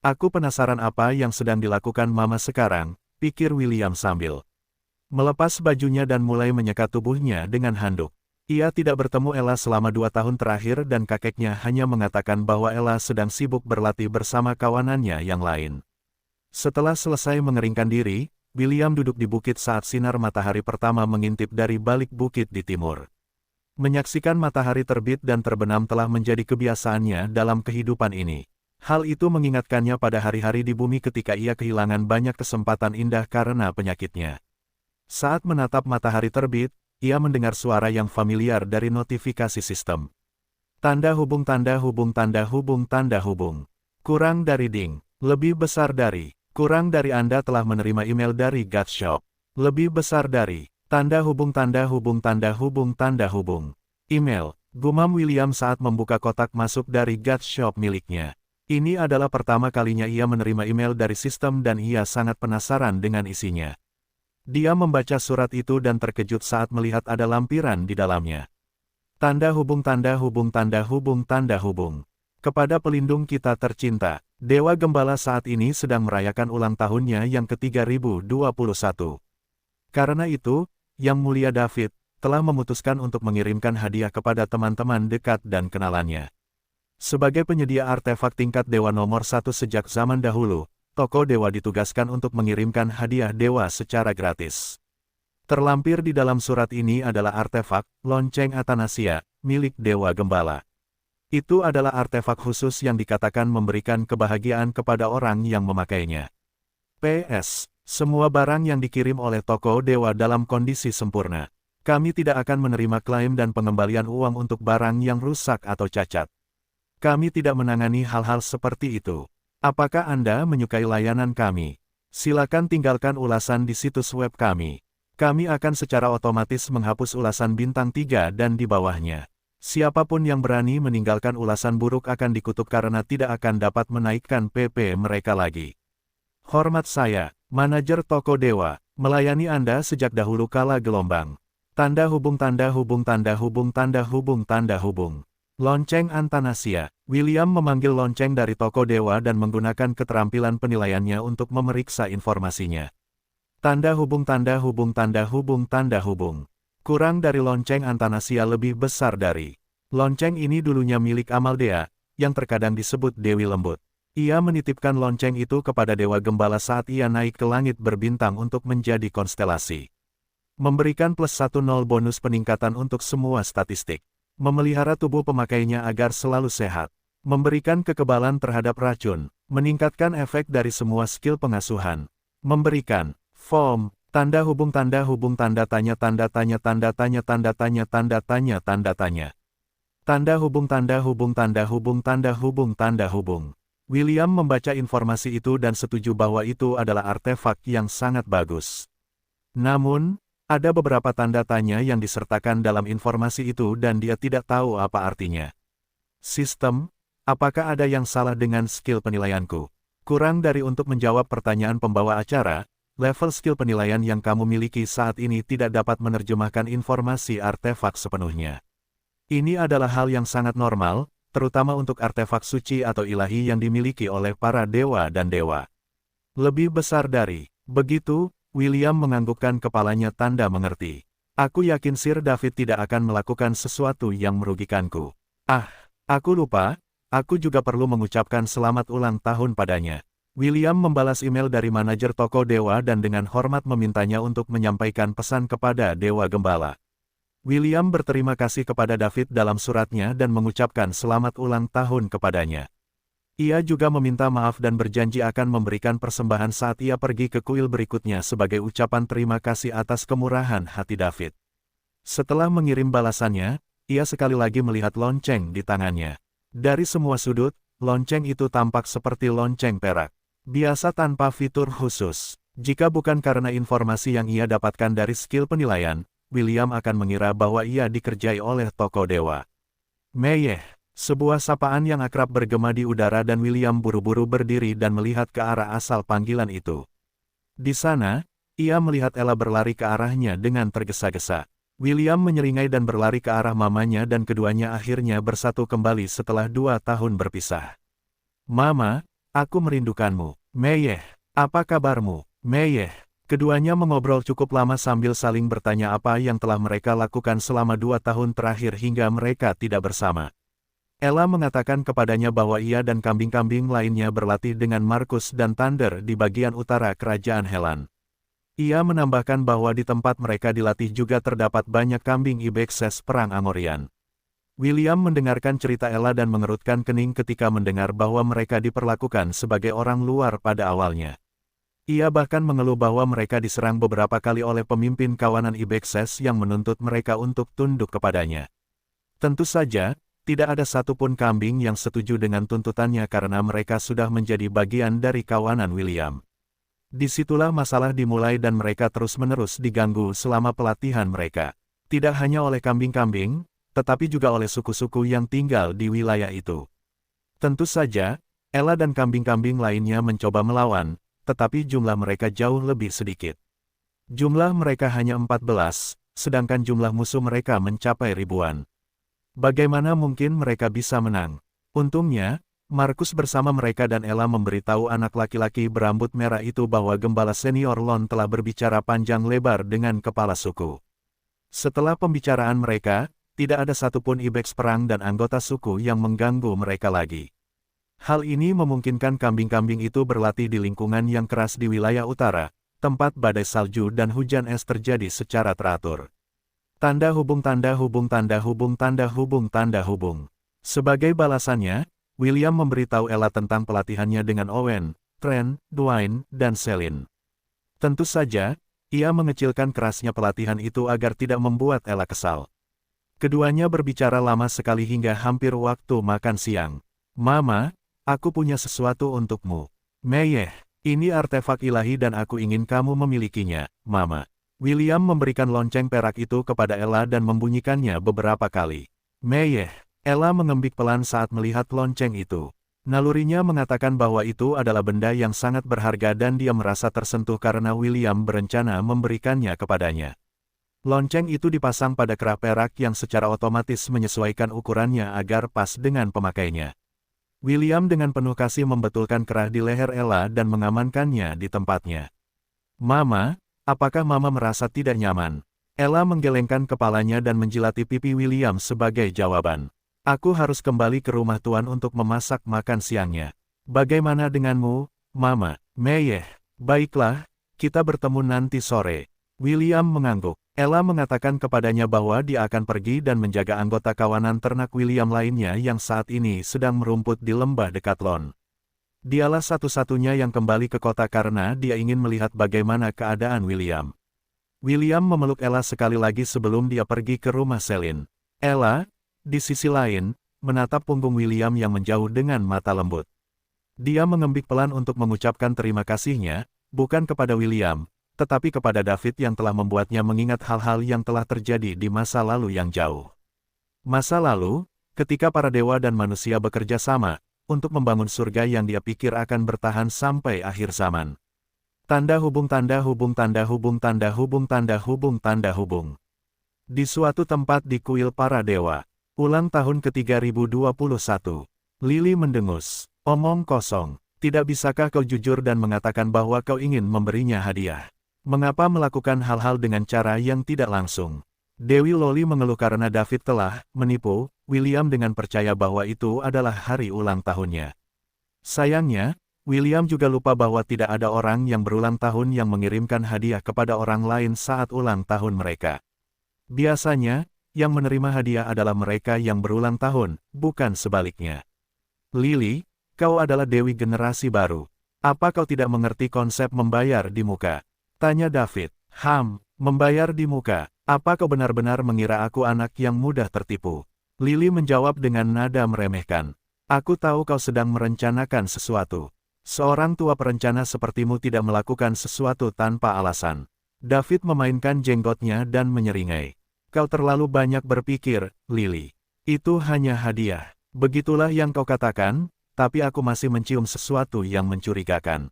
Aku penasaran apa yang sedang dilakukan Mama sekarang, pikir William sambil melepas bajunya dan mulai menyekat tubuhnya dengan handuk. Ia tidak bertemu Ella selama 2 tahun terakhir dan kakeknya hanya mengatakan bahwa Ella sedang sibuk berlatih bersama kawanannya yang lain. Setelah selesai mengeringkan diri, William duduk di bukit saat sinar matahari pertama mengintip dari balik bukit di timur. Menyaksikan matahari terbit dan terbenam telah menjadi kebiasaannya dalam kehidupan ini. Hal itu mengingatkannya pada hari-hari di bumi ketika ia kehilangan banyak kesempatan indah karena penyakitnya. Saat menatap matahari terbit, ia mendengar suara yang familiar dari notifikasi sistem. Tanda hubung tanda hubung tanda hubung tanda hubung. Kurang dari ding. Lebih besar dari. Kurang dari Anda telah menerima email dari Godshop. Lebih besar dari. Tanda hubung tanda hubung tanda hubung tanda hubung. Email, gumam William saat membuka kotak masuk dari God Shop miliknya. Ini adalah pertama kalinya ia menerima email dari sistem dan ia sangat penasaran dengan isinya. Dia membaca surat itu dan terkejut saat melihat ada lampiran di dalamnya. Tanda hubung tanda hubung tanda hubung tanda hubung. Kepada pelindung kita tercinta, Dewa Gembala saat ini sedang merayakan ulang tahunnya yang ke-3021. Karena itu, Yang Mulia David telah memutuskan untuk mengirimkan hadiah kepada teman-teman dekat dan kenalannya. Sebagai penyedia artefak tingkat dewa nomor 1 sejak zaman dahulu, toko dewa ditugaskan untuk mengirimkan hadiah dewa secara gratis. Terlampir di dalam surat ini adalah artefak lonceng Athanasia, milik Dewa Gembala. Itu adalah artefak khusus yang dikatakan memberikan kebahagiaan kepada orang yang memakainya. PS. Semua barang yang dikirim oleh toko dewa dalam kondisi sempurna. Kami tidak akan menerima klaim dan pengembalian uang untuk barang yang rusak atau cacat. Kami tidak menangani hal-hal seperti itu. Apakah Anda menyukai layanan kami? Silakan tinggalkan ulasan di situs web kami. Kami akan secara otomatis menghapus ulasan bintang 3 dan di bawahnya. Siapapun yang berani meninggalkan ulasan buruk akan dikutuk karena tidak akan dapat menaikkan PP mereka lagi. Hormat saya, manajer toko dewa, melayani Anda sejak dahulu kala gelombang. Tanda hubung tanda hubung tanda hubung tanda hubung tanda hubung. Lonceng Athanasia. William memanggil lonceng dari toko dewa dan menggunakan keterampilan penilaiannya untuk memeriksa informasinya. Tanda hubung tanda hubung tanda hubung tanda hubung. Kurang dari lonceng Athanasia lebih besar dari. Lonceng ini dulunya milik Amaldea, yang terkadang disebut Dewi Lembut. Ia menitipkan lonceng itu kepada Dewa Gembala saat ia naik ke langit berbintang untuk menjadi konstelasi. Memberikan +10 bonus peningkatan untuk semua statistik. Memelihara tubuh pemakainya agar selalu sehat. Memberikan kekebalan terhadap racun. Meningkatkan efek dari semua skill pengasuhan. Memberikan form, tanda hubung tanda hubung tanda tanya tanda tanya tanda tanya tanda tanya tanda tanya tanda tanya. Tanda hubung tanda hubung tanda hubung tanda hubung tanda hubung. William membaca informasi itu dan setuju bahwa itu adalah artefak yang sangat bagus. Namun, ada beberapa tanda tanya yang disertakan dalam informasi itu dan dia tidak tahu apa artinya. Sistem, apakah ada yang salah dengan skill penilaianku? Kurang dari untuk menjawab pertanyaan pembawa acara, level skill penilaian yang kamu miliki saat ini tidak dapat menerjemahkan informasi artefak sepenuhnya. Ini adalah hal yang sangat normal, terutama untuk artefak suci atau ilahi yang dimiliki oleh para dewa dan dewa. Lebih besar dari begitu, William menganggukkan kepalanya tanda mengerti. Aku yakin Sir David tidak akan melakukan sesuatu yang merugikanku. Ah, aku lupa, aku juga perlu mengucapkan selamat ulang tahun padanya. William membalas email dari manajer toko dewa dan dengan hormat memintanya untuk menyampaikan pesan kepada Dewa Gembala. William berterima kasih kepada David dalam suratnya dan mengucapkan selamat ulang tahun kepadanya. Ia juga meminta maaf dan berjanji akan memberikan persembahan saat ia pergi ke kuil berikutnya sebagai ucapan terima kasih atas kemurahan hati David. Setelah mengirim balasannya, ia sekali lagi melihat lonceng di tangannya. Dari semua sudut, lonceng itu tampak seperti lonceng perak. Biasa tanpa fitur khusus. Jika bukan karena informasi yang ia dapatkan dari skill penilaian, William akan mengira bahwa ia dikerjai oleh toko dewa. Meyeh, sebuah sapaan yang akrab bergema di udara dan William buru-buru berdiri dan melihat ke arah asal panggilan itu. Di sana, ia melihat Ella berlari ke arahnya dengan tergesa-gesa. William menyeringai dan berlari ke arah mamanya dan keduanya akhirnya bersatu kembali setelah 2 tahun berpisah. Mama, aku merindukanmu. Meyeh, apa kabarmu? Meyeh. Keduanya mengobrol cukup lama sambil saling bertanya apa yang telah mereka lakukan selama 2 tahun terakhir hingga mereka tidak bersama. Ella mengatakan kepadanya bahwa ia dan kambing-kambing lainnya berlatih dengan Marcus dan Thunder di bagian utara kerajaan Helan. Ia menambahkan bahwa di tempat mereka dilatih juga terdapat banyak kambing Ibexes perang Amorian. William mendengarkan cerita Ella dan mengerutkan kening ketika mendengar bahwa mereka diperlakukan sebagai orang luar pada awalnya. Ia bahkan mengeluh bahwa mereka diserang beberapa kali oleh pemimpin kawanan Ibexes yang menuntut mereka untuk tunduk kepadanya. Tentu saja, tidak ada satupun kambing yang setuju dengan tuntutannya karena mereka sudah menjadi bagian dari kawanan William. Disitulah masalah dimulai dan mereka terus-menerus diganggu selama pelatihan mereka. Tidak hanya oleh kambing-kambing, tetapi juga oleh suku-suku yang tinggal di wilayah itu. Tentu saja, Ella dan kambing-kambing lainnya mencoba melawan, tetapi jumlah mereka jauh lebih sedikit. Jumlah mereka hanya 14, sedangkan jumlah musuh mereka mencapai ribuan. Bagaimana mungkin mereka bisa menang? Untungnya, Markus bersama mereka dan Ella memberitahu anak laki-laki berambut merah itu bahwa gembala senior Lon telah berbicara panjang lebar dengan kepala suku. Setelah pembicaraan mereka, tidak ada satupun ibex perang dan anggota suku yang mengganggu mereka lagi. Hal ini memungkinkan kambing-kambing itu berlatih di lingkungan yang keras di wilayah utara, tempat badai salju dan hujan es terjadi secara teratur. Tanda hubung tanda hubung tanda hubung tanda hubung tanda hubung. Sebagai balasannya, William memberitahu Ella tentang pelatihannya dengan Owen, Trent, Dwayne, dan Celine. Tentu saja, ia mengecilkan kerasnya pelatihan itu agar tidak membuat Ella kesal. Keduanya berbicara lama sekali hingga hampir waktu makan siang. "Mama, aku punya sesuatu untukmu." "Meyeh, ini artefak ilahi dan aku ingin kamu memilikinya, Mama." William memberikan lonceng perak itu kepada Ella dan membunyikannya beberapa kali. "Meyeh." Ella mengembik pelan saat melihat lonceng itu. Nalurinya mengatakan bahwa itu adalah benda yang sangat berharga dan dia merasa tersentuh karena William berencana memberikannya kepadanya. Lonceng itu dipasang pada kerah perak yang secara otomatis menyesuaikan ukurannya agar pas dengan pemakainya. William dengan penuh kasih membetulkan kerah di leher Ella dan mengamankannya di tempatnya. "Mama, apakah Mama merasa tidak nyaman?" Ella menggelengkan kepalanya dan menjilati pipi William sebagai jawaban. "Aku harus kembali ke rumah Tuan untuk memasak makan siangnya. Bagaimana denganmu, Mama?" "Meyeh, baiklah, kita bertemu nanti sore." William mengangguk. Ella mengatakan kepadanya bahwa dia akan pergi dan menjaga anggota kawanan ternak William lainnya yang saat ini sedang merumput di lembah dekat Lon. Dialah satu-satunya yang kembali ke kota karena dia ingin melihat bagaimana keadaan William. William memeluk Ella sekali lagi sebelum dia pergi ke rumah Celine. Ella, di sisi lain, menatap punggung William yang menjauh dengan mata lembut. Dia mengembik pelan untuk mengucapkan terima kasihnya, bukan kepada William, tetapi kepada David yang telah membuatnya mengingat hal-hal yang telah terjadi di masa lalu yang jauh. Masa lalu, ketika para dewa dan manusia bekerja sama, untuk membangun surga yang dia pikir akan bertahan sampai akhir zaman. Tanda hubung tanda hubung tanda hubung tanda hubung tanda hubung tanda hubung. Di suatu tempat di kuil para dewa. Ulang tahun ke-3021. Lily mendengus. "Omong kosong. Tidak bisakah kau jujur dan mengatakan bahwa kau ingin memberinya hadiah? Mengapa melakukan hal-hal dengan cara yang tidak langsung?" Dewi Loli mengeluh karena David telah menipu William dengan percaya bahwa itu adalah hari ulang tahunnya. Sayangnya, William juga lupa bahwa tidak ada orang yang berulang tahun yang mengirimkan hadiah kepada orang lain saat ulang tahun mereka. Biasanya, yang menerima hadiah adalah mereka yang berulang tahun, bukan sebaliknya. "Lily, kau adalah dewi generasi baru. Apa kau tidak mengerti konsep membayar di muka?" tanya David. Membayar di muka. Apa kau benar-benar mengira aku anak yang mudah tertipu?" Lily menjawab dengan nada meremehkan. "Aku tahu kau sedang merencanakan sesuatu. Seorang tua perencana sepertimu tidak melakukan sesuatu tanpa alasan." David memainkan jenggotnya dan menyeringai. "Kau terlalu banyak berpikir, Lily. Itu hanya hadiah. Begitulah yang kau katakan, tapi aku masih mencium sesuatu yang mencurigakan."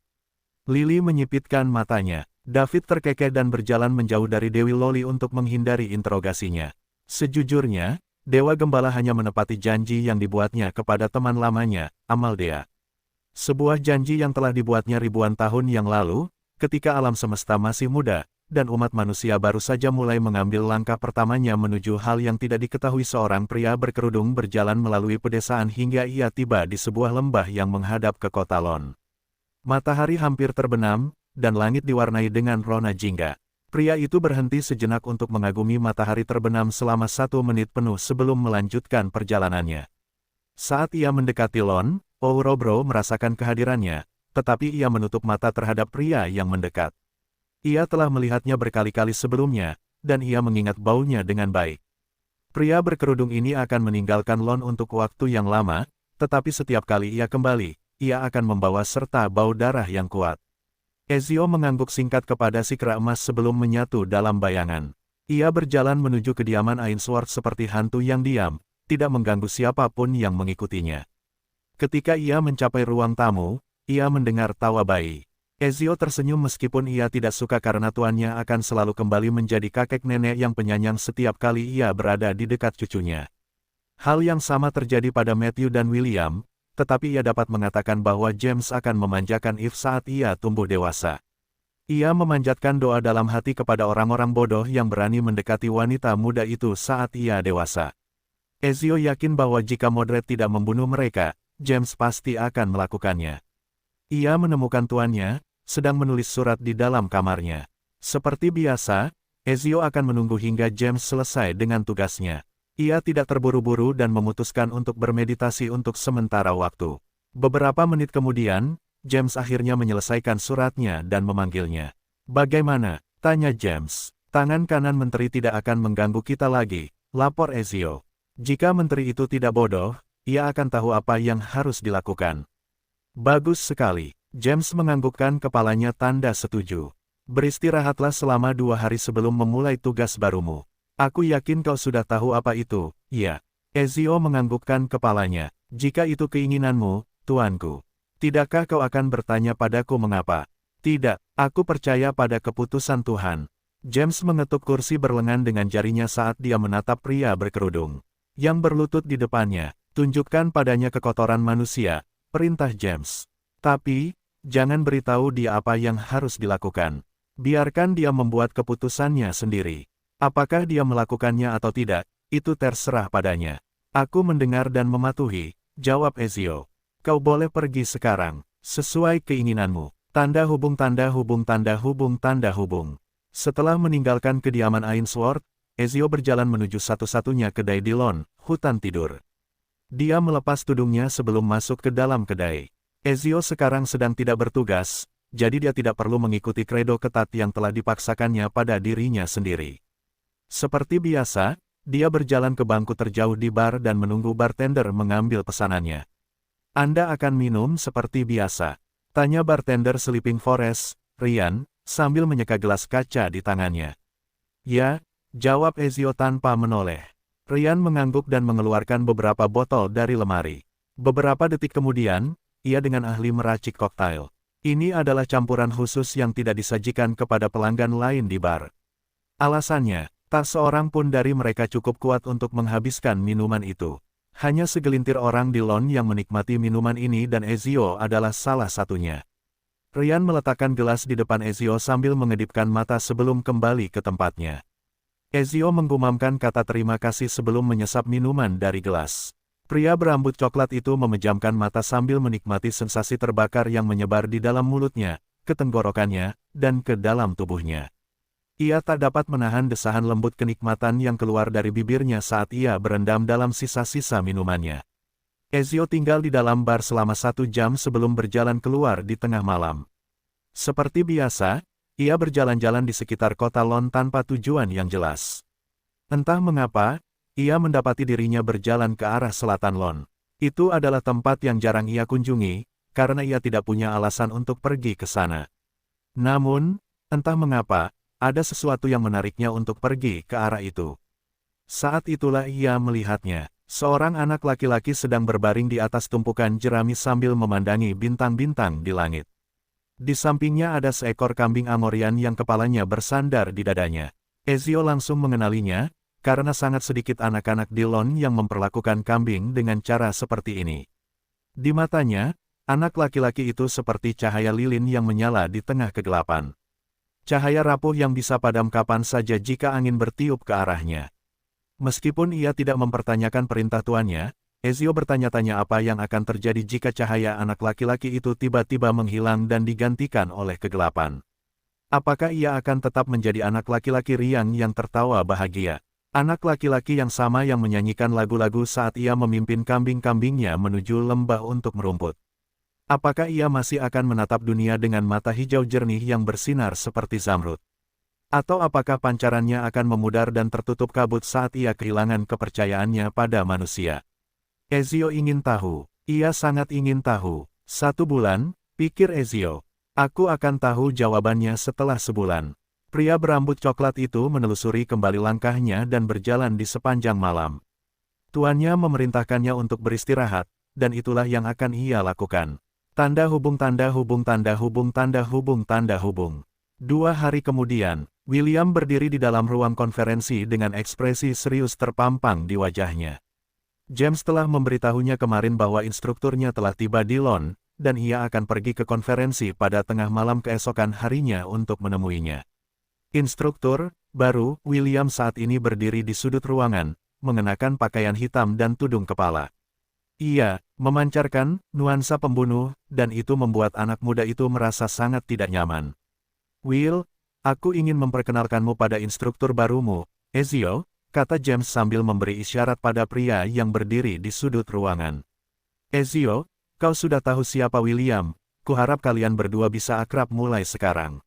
Lily menyipitkan matanya. David terkekeh dan berjalan menjauh dari Dewi Loli untuk menghindari interogasinya. Sejujurnya, Dewa Gembala hanya menepati janji yang dibuatnya kepada teman lamanya, Amaldea. Sebuah janji yang telah dibuatnya ribuan tahun yang lalu, ketika alam semesta masih muda, dan umat manusia baru saja mulai mengambil langkah pertamanya menuju hal yang tidak diketahui. Seorang pria berkerudung berjalan melalui pedesaan hingga ia tiba di sebuah lembah yang menghadap ke kota Lon. Matahari hampir terbenam, dan langit diwarnai dengan rona jingga. Pria itu berhenti sejenak untuk mengagumi matahari terbenam selama 1 menit penuh sebelum melanjutkan perjalanannya. Saat ia mendekati Lon, Ourobro merasakan kehadirannya, tetapi ia menutup mata terhadap pria yang mendekat. Ia telah melihatnya berkali-kali sebelumnya, dan ia mengingat baunya dengan baik. Pria berkerudung ini akan meninggalkan Lon untuk waktu yang lama, tetapi setiap kali ia kembali, ia akan membawa serta bau darah yang kuat. Ezio mengangguk singkat kepada si kera emas sebelum menyatu dalam bayangan. Ia berjalan menuju kediaman Ainsworth seperti hantu yang diam, tidak mengganggu siapapun yang mengikutinya. Ketika ia mencapai ruang tamu, ia mendengar tawa bayi. Ezio tersenyum meskipun ia tidak suka karena tuannya akan selalu kembali menjadi kakek nenek yang penyayang setiap kali ia berada di dekat cucunya. Hal yang sama terjadi pada Matthew dan William, tetapi ia dapat mengatakan bahwa James akan memanjakan Eve saat ia tumbuh dewasa. Ia memanjatkan doa dalam hati kepada orang-orang bodoh yang berani mendekati wanita muda itu saat ia dewasa. Ezio yakin bahwa jika Mordred tidak membunuh mereka, James pasti akan melakukannya. Ia menemukan tuannya, sedang menulis surat di dalam kamarnya. Seperti biasa, Ezio akan menunggu hingga James selesai dengan tugasnya. Ia tidak terburu-buru dan memutuskan untuk bermeditasi untuk sementara waktu. Beberapa menit kemudian, James akhirnya menyelesaikan suratnya dan memanggilnya. "Bagaimana?" tanya James. "Tangan kanan menteri tidak akan mengganggu kita lagi," lapor Ezio. "Jika menteri itu tidak bodoh, ia akan tahu apa yang harus dilakukan." "Bagus sekali." James menganggukkan kepalanya tanda setuju. "Beristirahatlah selama 2 hari sebelum memulai tugas barumu. Aku yakin kau sudah tahu apa itu." "Ya." Ezio menganggukkan kepalanya. "Jika itu keinginanmu, tuanku. Tidakkah kau akan bertanya padaku mengapa?" "Tidak, aku percaya pada keputusan Tuhan." James mengetuk kursi berlengan dengan jarinya saat dia menatap pria berkerudung yang berlutut di depannya. "Tunjukkan padanya kekotoran manusia," perintah James. "Tapi, jangan beritahu dia apa yang harus dilakukan. Biarkan dia membuat keputusannya sendiri. Apakah dia melakukannya atau tidak, itu terserah padanya." "Aku mendengar dan mematuhi," jawab Ezio. "Kau boleh pergi sekarang, sesuai keinginanmu." Tanda hubung tanda hubung tanda hubung tanda hubung. Setelah meninggalkan kediaman Ainsworth, Ezio berjalan menuju satu-satunya kedai di Lon, hutan tidur. Dia melepas tudungnya sebelum masuk ke dalam kedai. Ezio sekarang sedang tidak bertugas, jadi dia tidak perlu mengikuti kredo ketat yang telah dipaksakannya pada dirinya sendiri. Seperti biasa, dia berjalan ke bangku terjauh di bar dan menunggu bartender mengambil pesanannya. "Anda akan minum seperti biasa?" tanya bartender Sleeping Forest, Ryan, sambil menyeka gelas kaca di tangannya. "Ya," jawab Ezio tanpa menoleh. Ryan mengangguk dan mengeluarkan beberapa botol dari lemari. Beberapa detik kemudian, ia dengan ahli meracik koktail. Ini adalah campuran khusus yang tidak disajikan kepada pelanggan lain di bar. Alasannya, tak seorang pun dari mereka cukup kuat untuk menghabiskan minuman itu. Hanya segelintir orang di Lon yang menikmati minuman ini dan Ezio adalah salah satunya. Ryan meletakkan gelas di depan Ezio sambil mengedipkan mata sebelum kembali ke tempatnya. Ezio menggumamkan kata terima kasih sebelum menyesap minuman dari gelas. Pria berambut coklat itu memejamkan mata sambil menikmati sensasi terbakar yang menyebar di dalam mulutnya, ke tenggorokannya, dan ke dalam tubuhnya. Ia tak dapat menahan desahan lembut kenikmatan yang keluar dari bibirnya saat ia berendam dalam sisa-sisa minumannya. Ezio tinggal di dalam bar selama 1 jam sebelum berjalan keluar di tengah malam. Seperti biasa, ia berjalan-jalan di sekitar kota Lon tanpa tujuan yang jelas. Entah mengapa, ia mendapati dirinya berjalan ke arah selatan Lon. Itu adalah tempat yang jarang ia kunjungi, karena ia tidak punya alasan untuk pergi ke sana. Namun, entah mengapa, ada sesuatu yang menariknya untuk pergi ke arah itu. Saat itulah ia melihatnya. Seorang anak laki-laki sedang berbaring di atas tumpukan jerami sambil memandangi bintang-bintang di langit. Di sampingnya ada seekor kambing Amorian yang kepalanya bersandar di dadanya. Ezio langsung mengenalinya, karena sangat sedikit anak-anak di Lon yang memperlakukan kambing dengan cara seperti ini. Di matanya, anak laki-laki itu seperti cahaya lilin yang menyala di tengah kegelapan. Cahaya rapuh yang bisa padam kapan saja jika angin bertiup ke arahnya. Meskipun ia tidak mempertanyakan perintah tuannya, Ezio bertanya-tanya apa yang akan terjadi jika cahaya anak laki-laki itu tiba-tiba menghilang dan digantikan oleh kegelapan. Apakah ia akan tetap menjadi anak laki-laki riang yang tertawa bahagia? Anak laki-laki yang sama yang menyanyikan lagu-lagu saat ia memimpin kambing-kambingnya menuju lembah untuk merumput. Apakah ia masih akan menatap dunia dengan mata hijau jernih yang bersinar seperti zamrud? Atau apakah pancarannya akan memudar dan tertutup kabut saat ia kehilangan kepercayaannya pada manusia? Ezio ingin tahu. Ia sangat ingin tahu. 1 bulan, pikir Ezio. Aku akan tahu jawabannya setelah sebulan. Pria berambut coklat itu menelusuri kembali langkahnya dan berjalan di sepanjang malam. Tuannya memerintahkannya untuk beristirahat, dan itulah yang akan ia lakukan. Tanda hubung tanda hubung tanda hubung tanda hubung tanda hubung. 2 hari kemudian, William berdiri di dalam ruang konferensi dengan ekspresi serius terpampang di wajahnya. James telah memberitahunya kemarin bahwa instrukturnya telah tiba di London, dan ia akan pergi ke konferensi pada tengah malam keesokan harinya untuk menemuinya. Instruktur baru, William saat ini berdiri di sudut ruangan, mengenakan pakaian hitam dan tudung kepala. Ia memancarkan nuansa pembunuh, dan itu membuat anak muda itu merasa sangat tidak nyaman. Will, aku ingin memperkenalkanmu pada instruktur barumu, Ezio, kata James sambil memberi isyarat pada pria yang berdiri di sudut ruangan. Ezio, kau sudah tahu siapa William, kuharap kalian berdua bisa akrab mulai sekarang.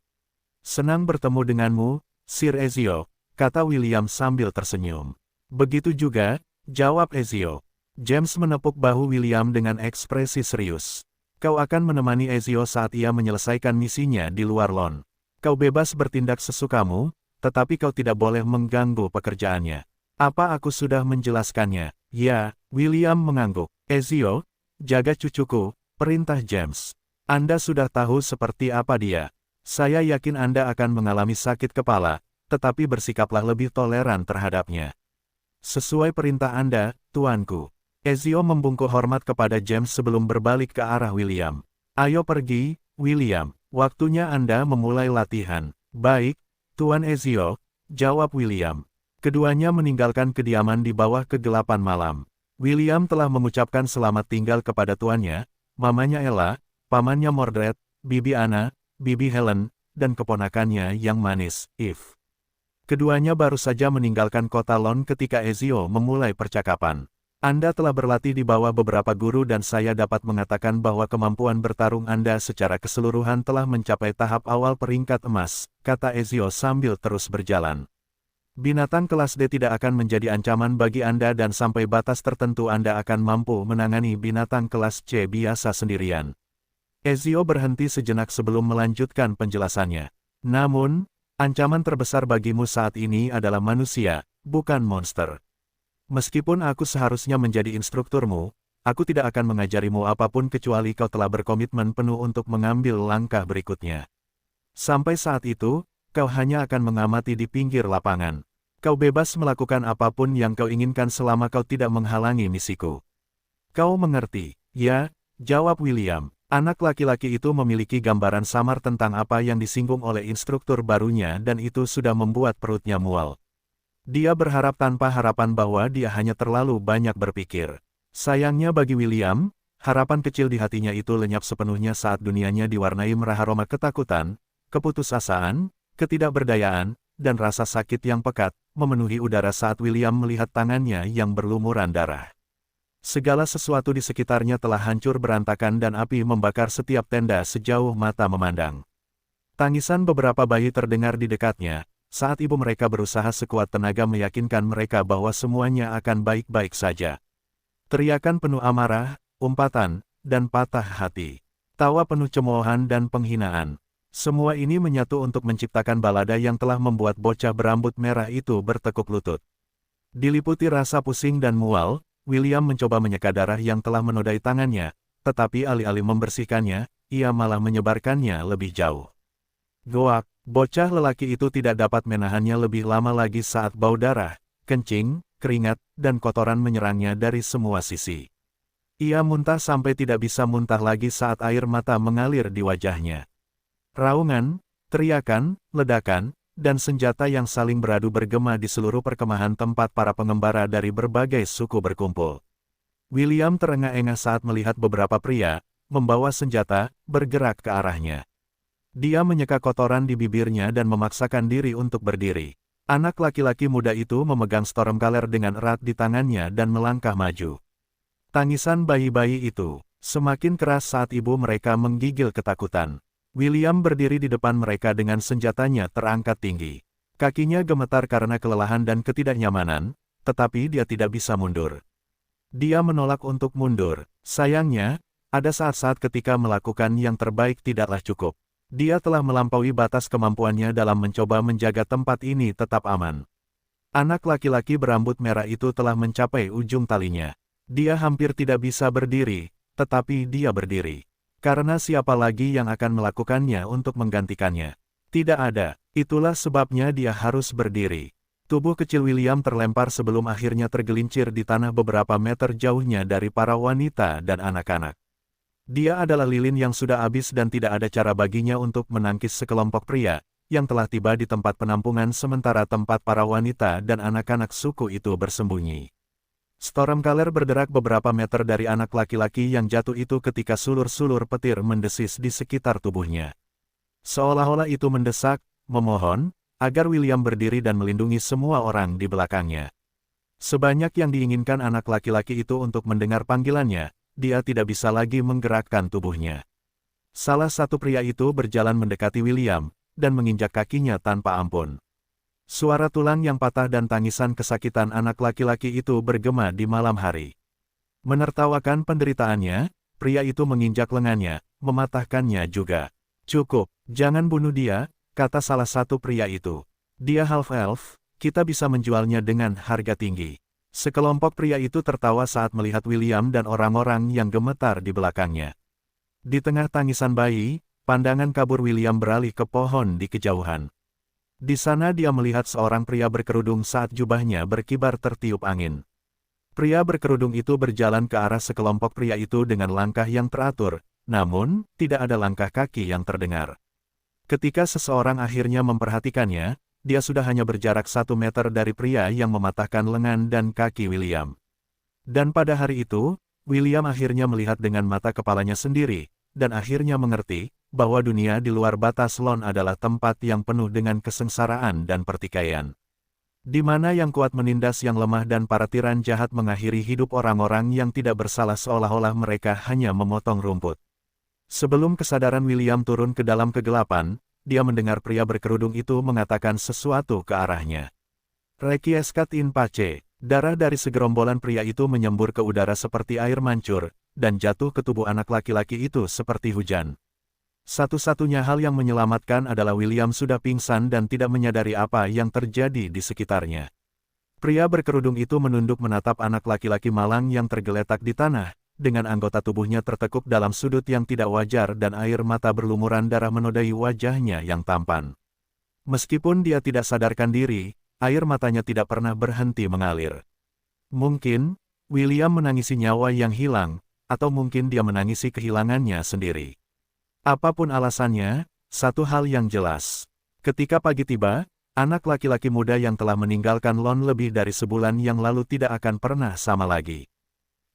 Senang bertemu denganmu, Sir Ezio, kata William sambil tersenyum. Begitu juga, jawab Ezio. James menepuk bahu William dengan ekspresi serius. Kau akan menemani Ezio saat ia menyelesaikan misinya di luar London. Kau bebas bertindak sesukamu, tetapi kau tidak boleh mengganggu pekerjaannya. Apa aku sudah menjelaskannya? Ya, William mengangguk. Ezio, jaga cucuku, perintah James. Anda sudah tahu seperti apa dia. Saya yakin Anda akan mengalami sakit kepala, tetapi bersikaplah lebih toleran terhadapnya. Sesuai perintah Anda, tuanku. Ezio membungkuk hormat kepada James sebelum berbalik ke arah William. Ayo pergi, William. Waktunya Anda memulai latihan. Baik, Tuan Ezio, jawab William. Keduanya meninggalkan kediaman di bawah kegelapan malam. William telah mengucapkan selamat tinggal kepada tuannya, mamanya Ella, pamannya Mordred, Bibi Anna, Bibi Helen, dan keponakannya yang manis, Eve. Keduanya baru saja meninggalkan kota London ketika Ezio memulai percakapan. Anda telah berlatih di bawah beberapa guru dan saya dapat mengatakan bahwa kemampuan bertarung Anda secara keseluruhan telah mencapai tahap awal peringkat emas, kata Ezio sambil terus berjalan. Binatang kelas D tidak akan menjadi ancaman bagi Anda dan sampai batas tertentu Anda akan mampu menangani binatang kelas C biasa sendirian. Ezio berhenti sejenak sebelum melanjutkan penjelasannya. Namun, ancaman terbesar bagimu saat ini adalah manusia, bukan monster. Meskipun aku seharusnya menjadi instrukturmu, aku tidak akan mengajarimu apapun kecuali kau telah berkomitmen penuh untuk mengambil langkah berikutnya. Sampai saat itu, kau hanya akan mengamati di pinggir lapangan. Kau bebas melakukan apapun yang kau inginkan selama kau tidak menghalangi misiku. Kau mengerti? Ya, jawab William. Anak laki-laki itu memiliki gambaran samar tentang apa yang disinggung oleh instruktur barunya dan itu sudah membuat perutnya mual. Dia berharap tanpa harapan bahwa dia hanya terlalu banyak berpikir. Sayangnya bagi William, harapan kecil di hatinya itu lenyap sepenuhnya saat dunianya diwarnai merah-roma ketakutan, keputusasaan, ketidakberdayaan, dan rasa sakit yang pekat, memenuhi udara saat William melihat tangannya yang berlumuran darah. Segala sesuatu di sekitarnya telah hancur berantakan dan api membakar setiap tenda sejauh mata memandang. Tangisan beberapa bayi terdengar di dekatnya, saat ibu mereka berusaha sekuat tenaga meyakinkan mereka bahwa semuanya akan baik-baik saja. Teriakan penuh amarah, umpatan, dan patah hati. Tawa penuh cemoohan dan penghinaan. Semua ini menyatu untuk menciptakan balada yang telah membuat bocah berambut merah itu bertekuk lutut. Diliputi rasa pusing dan mual, William mencoba menyeka darah yang telah menodai tangannya, tetapi alih-alih membersihkannya, ia malah menyebarkannya lebih jauh. Goak, bocah lelaki itu tidak dapat menahannya lebih lama lagi saat bau darah, kencing, keringat, dan kotoran menyerangnya dari semua sisi. Ia muntah sampai tidak bisa muntah lagi saat air mata mengalir di wajahnya. Raungan, teriakan, ledakan, dan senjata yang saling beradu bergema di seluruh perkemahan tempat para pengembara dari berbagai suku berkumpul. William terengah-engah saat melihat beberapa pria, membawa senjata, bergerak ke arahnya. Dia menyeka kotoran di bibirnya dan memaksakan diri untuk berdiri. Anak laki-laki muda itu memegang Stormcaller dengan erat di tangannya dan melangkah maju. Tangisan bayi-bayi itu semakin keras saat ibu mereka menggigil ketakutan. William berdiri di depan mereka dengan senjatanya terangkat tinggi. Kakinya gemetar karena kelelahan dan ketidaknyamanan, tetapi dia tidak bisa mundur. Dia menolak untuk mundur. Sayangnya, ada saat-saat ketika melakukan yang terbaik tidaklah cukup. Dia telah melampaui batas kemampuannya dalam mencoba menjaga tempat ini tetap aman. Anak laki-laki berambut merah itu telah mencapai ujung talinya. Dia hampir tidak bisa berdiri, tetapi dia berdiri. Karena siapa lagi yang akan melakukannya untuk menggantikannya? Tidak ada, itulah sebabnya dia harus berdiri. Tubuh kecil William terlempar sebelum akhirnya tergelincir di tanah beberapa meter jauhnya dari para wanita dan anak-anak. Dia adalah lilin yang sudah habis dan tidak ada cara baginya untuk menangkis sekelompok pria, yang telah tiba di tempat penampungan sementara tempat para wanita dan anak-anak suku itu bersembunyi. Stormcaller bergerak beberapa meter dari anak laki-laki yang jatuh itu ketika sulur-sulur petir mendesis di sekitar tubuhnya. Seolah-olah itu mendesak, memohon, agar William berdiri dan melindungi semua orang di belakangnya. Sebanyak yang diinginkan anak laki-laki itu untuk mendengar panggilannya, dia tidak bisa lagi menggerakkan tubuhnya. Salah satu pria itu berjalan mendekati William, dan menginjak kakinya tanpa ampun. Suara tulang yang patah dan tangisan kesakitan anak laki-laki itu bergema di malam hari. Menertawakan penderitaannya, pria itu menginjak lengannya, mematahkannya juga. Cukup, jangan bunuh dia, kata salah satu pria itu. Dia half-elf, kita bisa menjualnya dengan harga tinggi. Sekelompok pria itu tertawa saat melihat William dan orang-orang yang gemetar di belakangnya. Di tengah tangisan bayi, pandangan kabur William beralih ke pohon di kejauhan. Di sana dia melihat seorang pria berkerudung saat jubahnya berkibar tertiup angin. Pria berkerudung itu berjalan ke arah sekelompok pria itu dengan langkah yang teratur, namun, tidak ada langkah kaki yang terdengar. Ketika seseorang akhirnya memperhatikannya, dia sudah hanya berjarak 1 meter dari pria yang mematahkan lengan dan kaki William. Dan pada hari itu, William akhirnya melihat dengan mata kepalanya sendiri, dan akhirnya mengerti, bahwa dunia di luar batas Lon adalah tempat yang penuh dengan kesengsaraan dan pertikaian. Di mana yang kuat menindas yang lemah dan para tiran jahat mengakhiri hidup orang-orang yang tidak bersalah seolah-olah mereka hanya memotong rumput. Sebelum kesadaran William turun ke dalam kegelapan, dia mendengar pria berkerudung itu mengatakan sesuatu ke arahnya. Requiescat in pace, darah dari segerombolan pria itu menyembur ke udara seperti air mancur, dan jatuh ke tubuh anak laki-laki itu seperti hujan. Satu-satunya hal yang menyelamatkan adalah William sudah pingsan dan tidak menyadari apa yang terjadi di sekitarnya. Pria berkerudung itu menunduk menatap anak laki-laki malang yang tergeletak di tanah, dengan anggota tubuhnya tertekuk dalam sudut yang tidak wajar dan air mata berlumuran darah menodai wajahnya yang tampan. Meskipun dia tidak sadarkan diri, air matanya tidak pernah berhenti mengalir. Mungkin, William menangisi nyawa yang hilang, atau mungkin dia menangisi kehilangannya sendiri. Apapun alasannya, satu hal yang jelas. Ketika pagi tiba, anak laki-laki muda yang telah meninggalkan Lon lebih dari sebulan yang lalu tidak akan pernah sama lagi.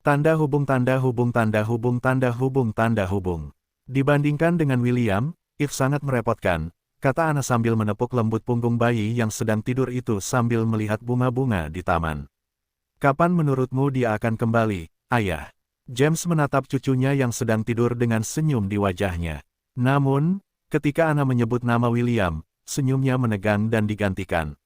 Tanda hubung tanda hubung tanda hubung tanda hubung tanda hubung. Dibandingkan dengan William, If sangat merepotkan, kata Anna sambil menepuk lembut punggung bayi yang sedang tidur itu sambil melihat bunga-bunga di taman. Kapan menurutmu dia akan kembali, ayah? James menatap cucunya yang sedang tidur dengan senyum di wajahnya. Namun, ketika Anna menyebut nama William, senyumnya menegang dan digantikan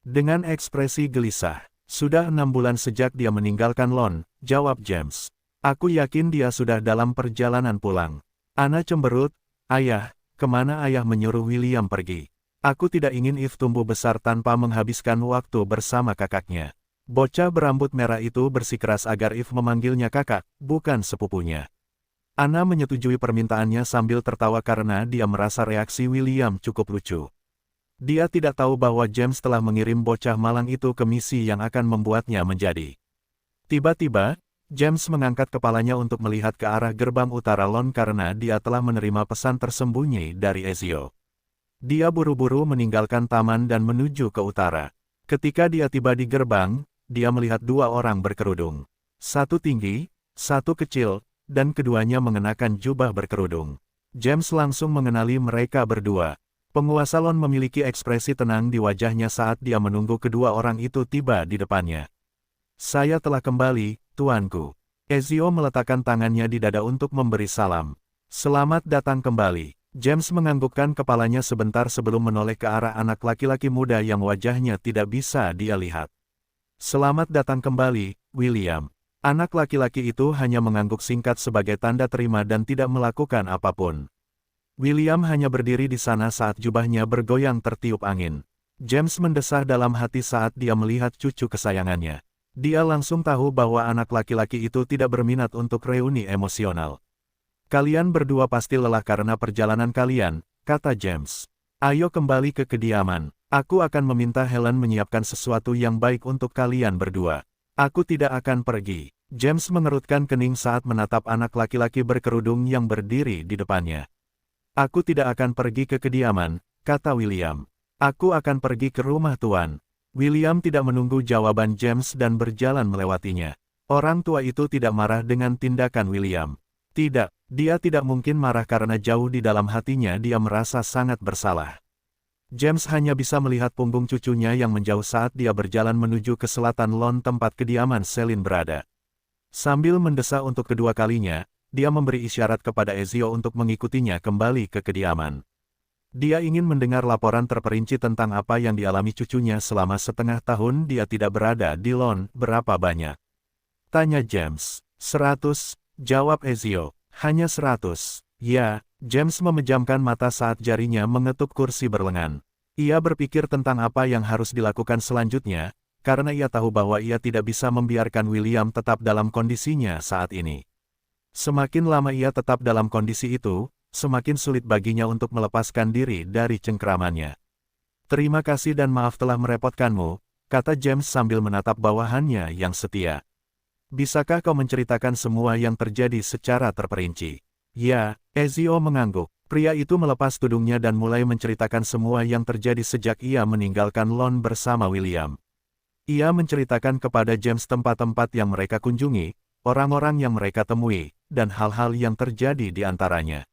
dengan ekspresi gelisah. Sudah 6 bulan sejak dia meninggalkan Lon, jawab James. Aku yakin dia sudah dalam perjalanan pulang. Anna cemberut, ayah, kemana ayah menyuruh William pergi? Aku tidak ingin If tumbuh besar tanpa menghabiskan waktu bersama kakaknya. Bocah berambut merah itu bersikeras agar If memanggilnya kakak, bukan sepupunya. Anna menyetujui permintaannya sambil tertawa karena dia merasa reaksi William cukup lucu. Dia tidak tahu bahwa James telah mengirim bocah malang itu ke misi yang akan membuatnya menjadi. Tiba-tiba, James mengangkat kepalanya untuk melihat ke arah gerbang utara Lon karena dia telah menerima pesan tersembunyi dari Ezio. Dia buru-buru meninggalkan taman dan menuju ke utara. Ketika dia tiba di gerbang, dia melihat 2 orang berkerudung. Satu tinggi, satu kecil, dan keduanya mengenakan jubah berkerudung. James langsung mengenali mereka berdua. Penguasa Lon memiliki ekspresi tenang di wajahnya saat dia menunggu kedua orang itu tiba di depannya. Saya telah kembali, tuanku. Ezio meletakkan tangannya di dada untuk memberi salam. Selamat datang kembali. James menganggukkan kepalanya sebentar sebelum menoleh ke arah anak laki-laki muda yang wajahnya tidak bisa dia lihat. Selamat datang kembali, William. Anak laki-laki itu hanya mengangguk singkat sebagai tanda terima dan tidak melakukan apapun. William hanya berdiri di sana saat jubahnya bergoyang tertiup angin. James mendesah dalam hati saat dia melihat cucu kesayangannya. Dia langsung tahu bahwa anak laki-laki itu tidak berminat untuk reuni emosional. Kalian berdua pasti lelah karena perjalanan kalian, kata James. Ayo kembali ke kediaman. Aku akan meminta Helen menyiapkan sesuatu yang baik untuk kalian berdua. Aku tidak akan pergi. James mengerutkan kening saat menatap anak laki-laki berkerudung yang berdiri di depannya. Aku tidak akan pergi ke kediaman, kata William. Aku akan pergi ke rumah Tuan. William tidak menunggu jawaban James dan berjalan melewatinya. Orang tua itu tidak marah dengan tindakan William. Tidak, dia tidak mungkin marah karena jauh di dalam hatinya dia merasa sangat bersalah. James hanya bisa melihat punggung cucunya yang menjauh saat dia berjalan menuju ke selatan lawn tempat kediaman Celine berada. Sambil mendesah untuk kedua kalinya, dia memberi isyarat kepada Ezio untuk mengikutinya kembali ke kediaman. Dia ingin mendengar laporan terperinci tentang apa yang dialami cucunya selama setengah tahun dia tidak berada di lawn. Berapa banyak? Tanya James. 100, jawab Ezio. Hanya 100. Ya, James memejamkan mata saat jarinya mengetuk kursi berlengan. Ia berpikir tentang apa yang harus dilakukan selanjutnya, karena ia tahu bahwa ia tidak bisa membiarkan William tetap dalam kondisinya saat ini. Semakin lama ia tetap dalam kondisi itu, semakin sulit baginya untuk melepaskan diri dari cengkeramannya. Terima kasih dan maaf telah merepotkanmu, kata James sambil menatap bawahannya yang setia. Bisakah kau menceritakan semua yang terjadi secara terperinci? Ya, Ezio mengangguk. Pria itu melepas tudungnya dan mulai menceritakan semua yang terjadi sejak ia meninggalkan lawn bersama William. Ia menceritakan kepada James tempat-tempat yang mereka kunjungi, orang-orang yang mereka temui, dan hal-hal yang terjadi di antaranya.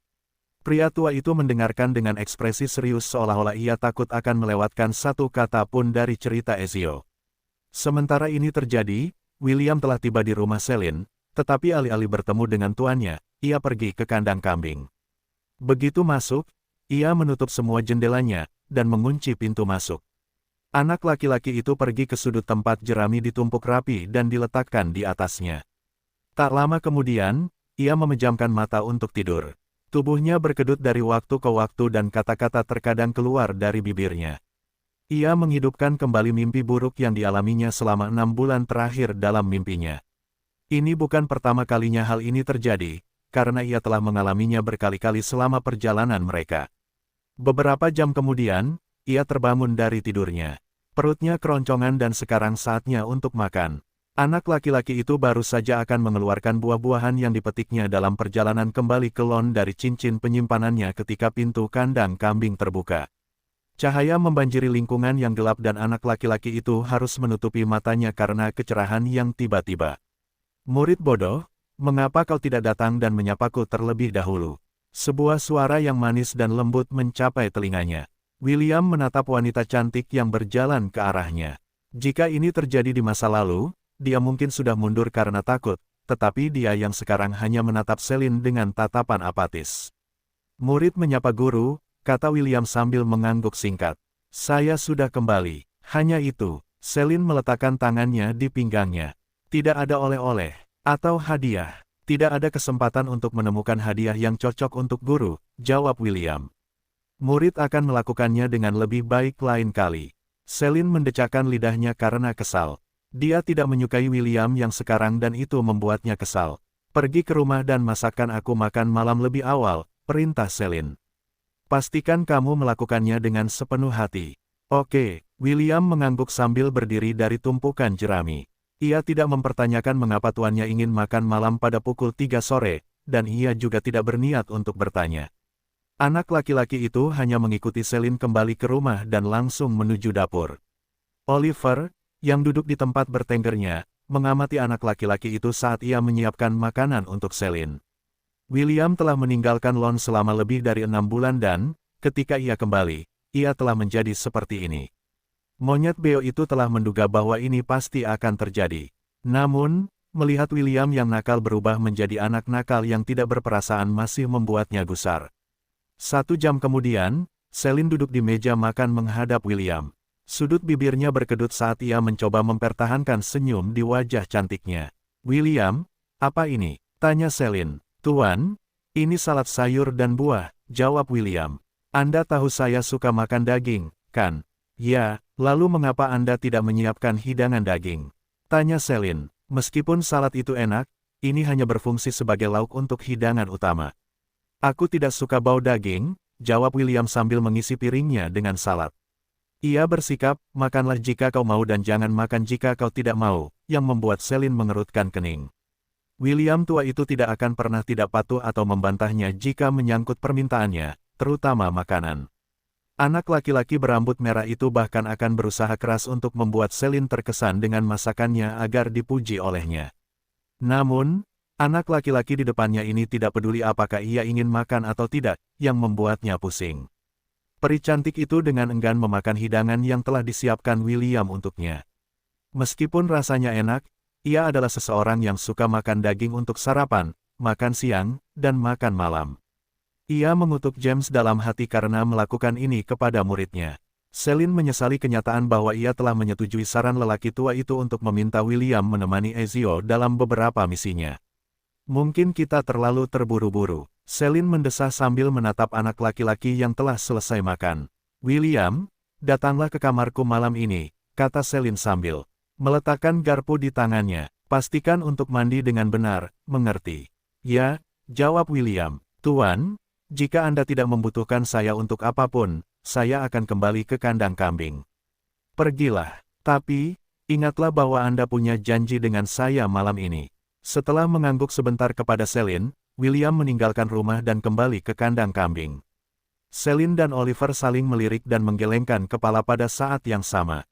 Pria tua itu mendengarkan dengan ekspresi serius seolah-olah ia takut akan melewatkan satu kata pun dari cerita Ezio. Sementara ini terjadi, William telah tiba di rumah Celine, tetapi alih-alih bertemu dengan tuannya, ia pergi ke kandang kambing. Begitu masuk, ia menutup semua jendelanya, dan mengunci pintu masuk. Anak laki-laki itu pergi ke sudut tempat jerami ditumpuk rapi dan diletakkan di atasnya. Tak lama kemudian, ia memejamkan mata untuk tidur. Tubuhnya berkedut dari waktu ke waktu dan kata-kata terkadang keluar dari bibirnya. Ia menghidupkan kembali mimpi buruk yang dialaminya selama 6 bulan terakhir dalam mimpinya. Ini bukan pertama kalinya hal ini terjadi, karena ia telah mengalaminya berkali-kali selama perjalanan mereka. Beberapa jam kemudian, ia terbangun dari tidurnya. Perutnya keroncongan dan sekarang saatnya untuk makan. Anak laki-laki itu baru saja akan mengeluarkan buah-buahan yang dipetiknya dalam perjalanan kembali ke lawn dari cincin penyimpanannya ketika pintu kandang kambing terbuka. Cahaya membanjiri lingkungan yang gelap dan anak laki-laki itu harus menutupi matanya karena kecerahan yang tiba-tiba. Murid bodoh, mengapa kau tidak datang dan menyapaku terlebih dahulu? Sebuah suara yang manis dan lembut mencapai telinganya. William menatap wanita cantik yang berjalan ke arahnya. Jika ini terjadi di masa lalu, dia mungkin sudah mundur karena takut, tetapi dia yang sekarang hanya menatap Celine dengan tatapan apatis. Murid menyapa guru, kata William sambil mengangguk singkat. Saya sudah kembali. Hanya itu, Celine meletakkan tangannya di pinggangnya. Tidak ada oleh-oleh, atau hadiah. Tidak ada kesempatan untuk menemukan hadiah yang cocok untuk guru, jawab William. Murid akan melakukannya dengan lebih baik lain kali. Celine mendecakkan lidahnya karena kesal. Dia tidak menyukai William yang sekarang dan itu membuatnya kesal. Pergi ke rumah dan masakkan aku makan malam lebih awal, perintah Celine. Pastikan kamu melakukannya dengan sepenuh hati. Oke, William mengangguk sambil berdiri dari tumpukan jerami. Ia tidak mempertanyakan mengapa tuannya ingin makan malam pada pukul 3 sore, dan ia juga tidak berniat untuk bertanya. Anak laki-laki itu hanya mengikuti Celine kembali ke rumah dan langsung menuju dapur. Oliver, yang duduk di tempat bertenggernya, mengamati anak laki-laki itu saat ia menyiapkan makanan untuk Celine. William telah meninggalkan lawn selama lebih dari 6 bulan dan, ketika ia kembali, ia telah menjadi seperti ini. Monyet beo itu telah menduga bahwa ini pasti akan terjadi. Namun, melihat William yang nakal berubah menjadi anak nakal yang tidak berperasaan masih membuatnya gusar. 1 jam kemudian, Celine duduk di meja makan menghadap William. Sudut bibirnya berkedut saat ia mencoba mempertahankan senyum di wajah cantiknya. William, apa ini? Tanya Celine. Tuan, ini salad sayur dan buah, jawab William. Anda tahu saya suka makan daging, kan? Ya, lalu mengapa Anda tidak menyiapkan hidangan daging? Tanya Celine. Meskipun salad itu enak, ini hanya berfungsi sebagai lauk untuk hidangan utama. Aku tidak suka bau daging, jawab William sambil mengisi piringnya dengan salad. Ia bersikap, makanlah jika kau mau dan jangan makan jika kau tidak mau, yang membuat Celine mengerutkan kening. William tua itu tidak akan pernah tidak patuh atau membantahnya jika menyangkut permintaannya, terutama makanan. Anak laki-laki berambut merah itu bahkan akan berusaha keras untuk membuat Celine terkesan dengan masakannya agar dipuji olehnya. Namun, anak laki-laki di depannya ini tidak peduli apakah ia ingin makan atau tidak, yang membuatnya pusing. Peri cantik itu dengan enggan memakan hidangan yang telah disiapkan William untuknya. Meskipun rasanya enak, ia adalah seseorang yang suka makan daging untuk sarapan, makan siang, dan makan malam. Ia mengutuk James dalam hati karena melakukan ini kepada muridnya. Celine menyesali kenyataan bahwa ia telah menyetujui saran lelaki tua itu untuk meminta William menemani Ezio dalam beberapa misinya. Mungkin kita terlalu terburu-buru, Celine mendesah sambil menatap anak laki-laki yang telah selesai makan. William, datanglah ke kamarku malam ini, kata Celine sambil meletakkan garpu di tangannya. Pastikan untuk mandi dengan benar, mengerti? Ya, jawab William. Tuan, jika Anda tidak membutuhkan saya untuk apapun, saya akan kembali ke kandang kambing. Pergilah, tapi, ingatlah bahwa Anda punya janji dengan saya malam ini. Setelah mengangguk sebentar kepada Celine, William meninggalkan rumah dan kembali ke kandang kambing. Celine dan Oliver saling melirik dan menggelengkan kepala pada saat yang sama.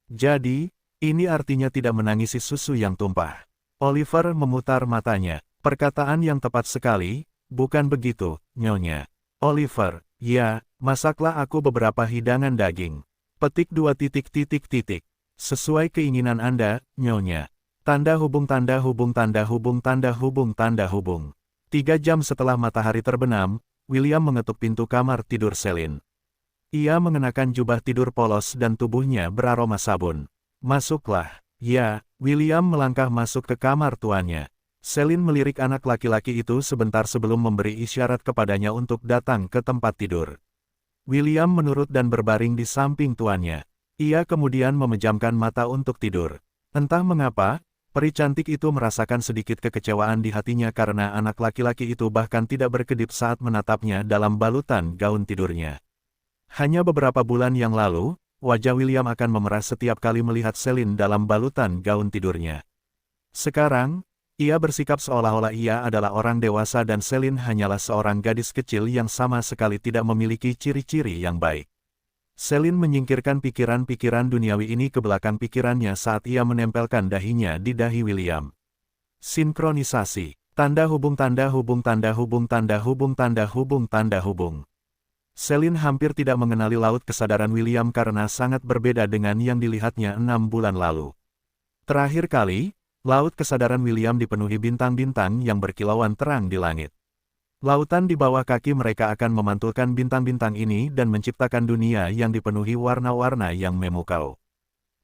Jadi, ini artinya tidak menangisi susu yang tumpah. Oliver memutar matanya. Perkataan yang tepat sekali. Bukan begitu, Nyonya. Oliver, ya, masaklah aku beberapa hidangan daging. Petik 2 titik titik titik. Sesuai keinginan Anda, Nyonya. Tanda hubung tanda hubung tanda hubung tanda hubung tanda hubung. 3 jam setelah matahari terbenam, William mengetuk pintu kamar tidur Celine. Ia mengenakan jubah tidur polos dan tubuhnya beraroma sabun. Masuklah. Ya, William melangkah masuk ke kamar tuannya. Celine melirik anak laki-laki itu sebentar sebelum memberi isyarat kepadanya untuk datang ke tempat tidur. William menurut dan berbaring di samping tuannya. Ia kemudian memejamkan mata untuk tidur. Entah mengapa, peri cantik itu merasakan sedikit kekecewaan di hatinya karena anak laki-laki itu bahkan tidak berkedip saat menatapnya dalam balutan gaun tidurnya. Hanya beberapa bulan yang lalu, wajah William akan memerah setiap kali melihat Celine dalam balutan gaun tidurnya. Sekarang, ia bersikap seolah-olah ia adalah orang dewasa dan Celine hanyalah seorang gadis kecil yang sama sekali tidak memiliki ciri-ciri yang baik. Celine menyingkirkan pikiran-pikiran duniawi ini ke belakang pikirannya saat ia menempelkan dahinya di dahi William. Sinkronisasi. Tanda hubung tanda hubung tanda hubung tanda hubung tanda hubung tanda hubung. Celine hampir tidak mengenali laut kesadaran William karena sangat berbeda dengan yang dilihatnya 6 bulan lalu. Terakhir kali, laut kesadaran William dipenuhi bintang-bintang yang berkilauan terang di langit. Lautan di bawah kaki mereka akan memantulkan bintang-bintang ini dan menciptakan dunia yang dipenuhi warna-warna yang memukau.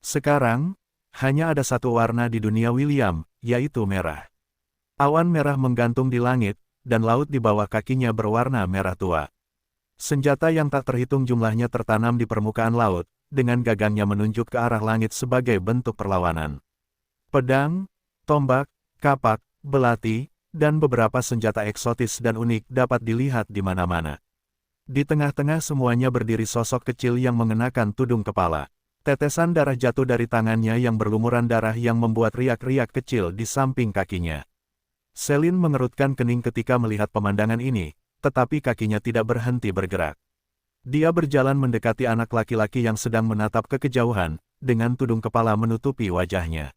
Sekarang, hanya ada satu warna di dunia William, yaitu merah. Awan merah menggantung di langit, dan laut di bawah kakinya berwarna merah tua. Senjata yang tak terhitung jumlahnya tertanam di permukaan laut, dengan gagangnya menunjuk ke arah langit sebagai bentuk perlawanan. Pedang, tombak, kapak, belati, dan beberapa senjata eksotis dan unik dapat dilihat di mana-mana. Di tengah-tengah semuanya berdiri sosok kecil yang mengenakan tudung kepala. Tetesan darah jatuh dari tangannya yang berlumuran darah yang membuat riak-riak kecil di samping kakinya. Celine mengerutkan kening ketika melihat pemandangan ini, tetapi kakinya tidak berhenti bergerak. Dia berjalan mendekati anak laki-laki yang sedang menatap ke kejauhan, dengan tudung kepala menutupi wajahnya.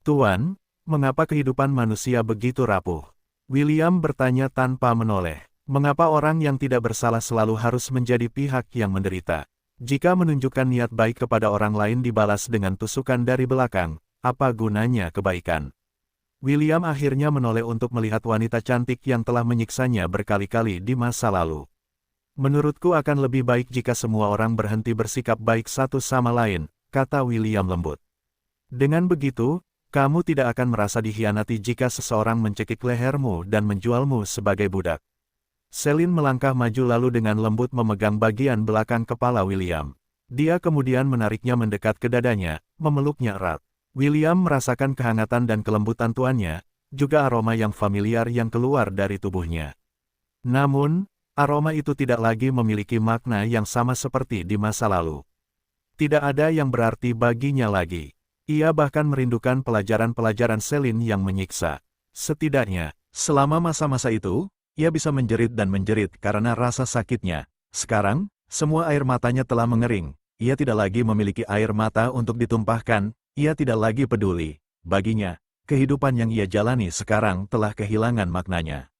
Tuan, mengapa kehidupan manusia begitu rapuh? William bertanya tanpa menoleh. Mengapa orang yang tidak bersalah selalu harus menjadi pihak yang menderita? Jika menunjukkan niat baik kepada orang lain dibalas dengan tusukan dari belakang, apa gunanya kebaikan? William akhirnya menoleh untuk melihat wanita cantik yang telah menyiksanya berkali-kali di masa lalu. Menurutku akan lebih baik jika semua orang berhenti bersikap baik satu sama lain, kata William lembut. Dengan begitu, kamu tidak akan merasa dikhianati jika seseorang mencekik lehermu dan menjualmu sebagai budak. Celine melangkah maju lalu dengan lembut memegang bagian belakang kepala William. Dia kemudian menariknya mendekat ke dadanya, memeluknya erat. William merasakan kehangatan dan kelembutan tuannya, juga aroma yang familiar yang keluar dari tubuhnya. Namun, aroma itu tidak lagi memiliki makna yang sama seperti di masa lalu. Tidak ada yang berarti baginya lagi. Ia bahkan merindukan pelajaran-pelajaran Celine yang menyiksa. Setidaknya, selama masa-masa itu, ia bisa menjerit dan menjerit karena rasa sakitnya. Sekarang, semua air matanya telah mengering. Ia tidak lagi memiliki air mata untuk ditumpahkan, ia tidak lagi peduli. Baginya, kehidupan yang ia jalani sekarang telah kehilangan maknanya.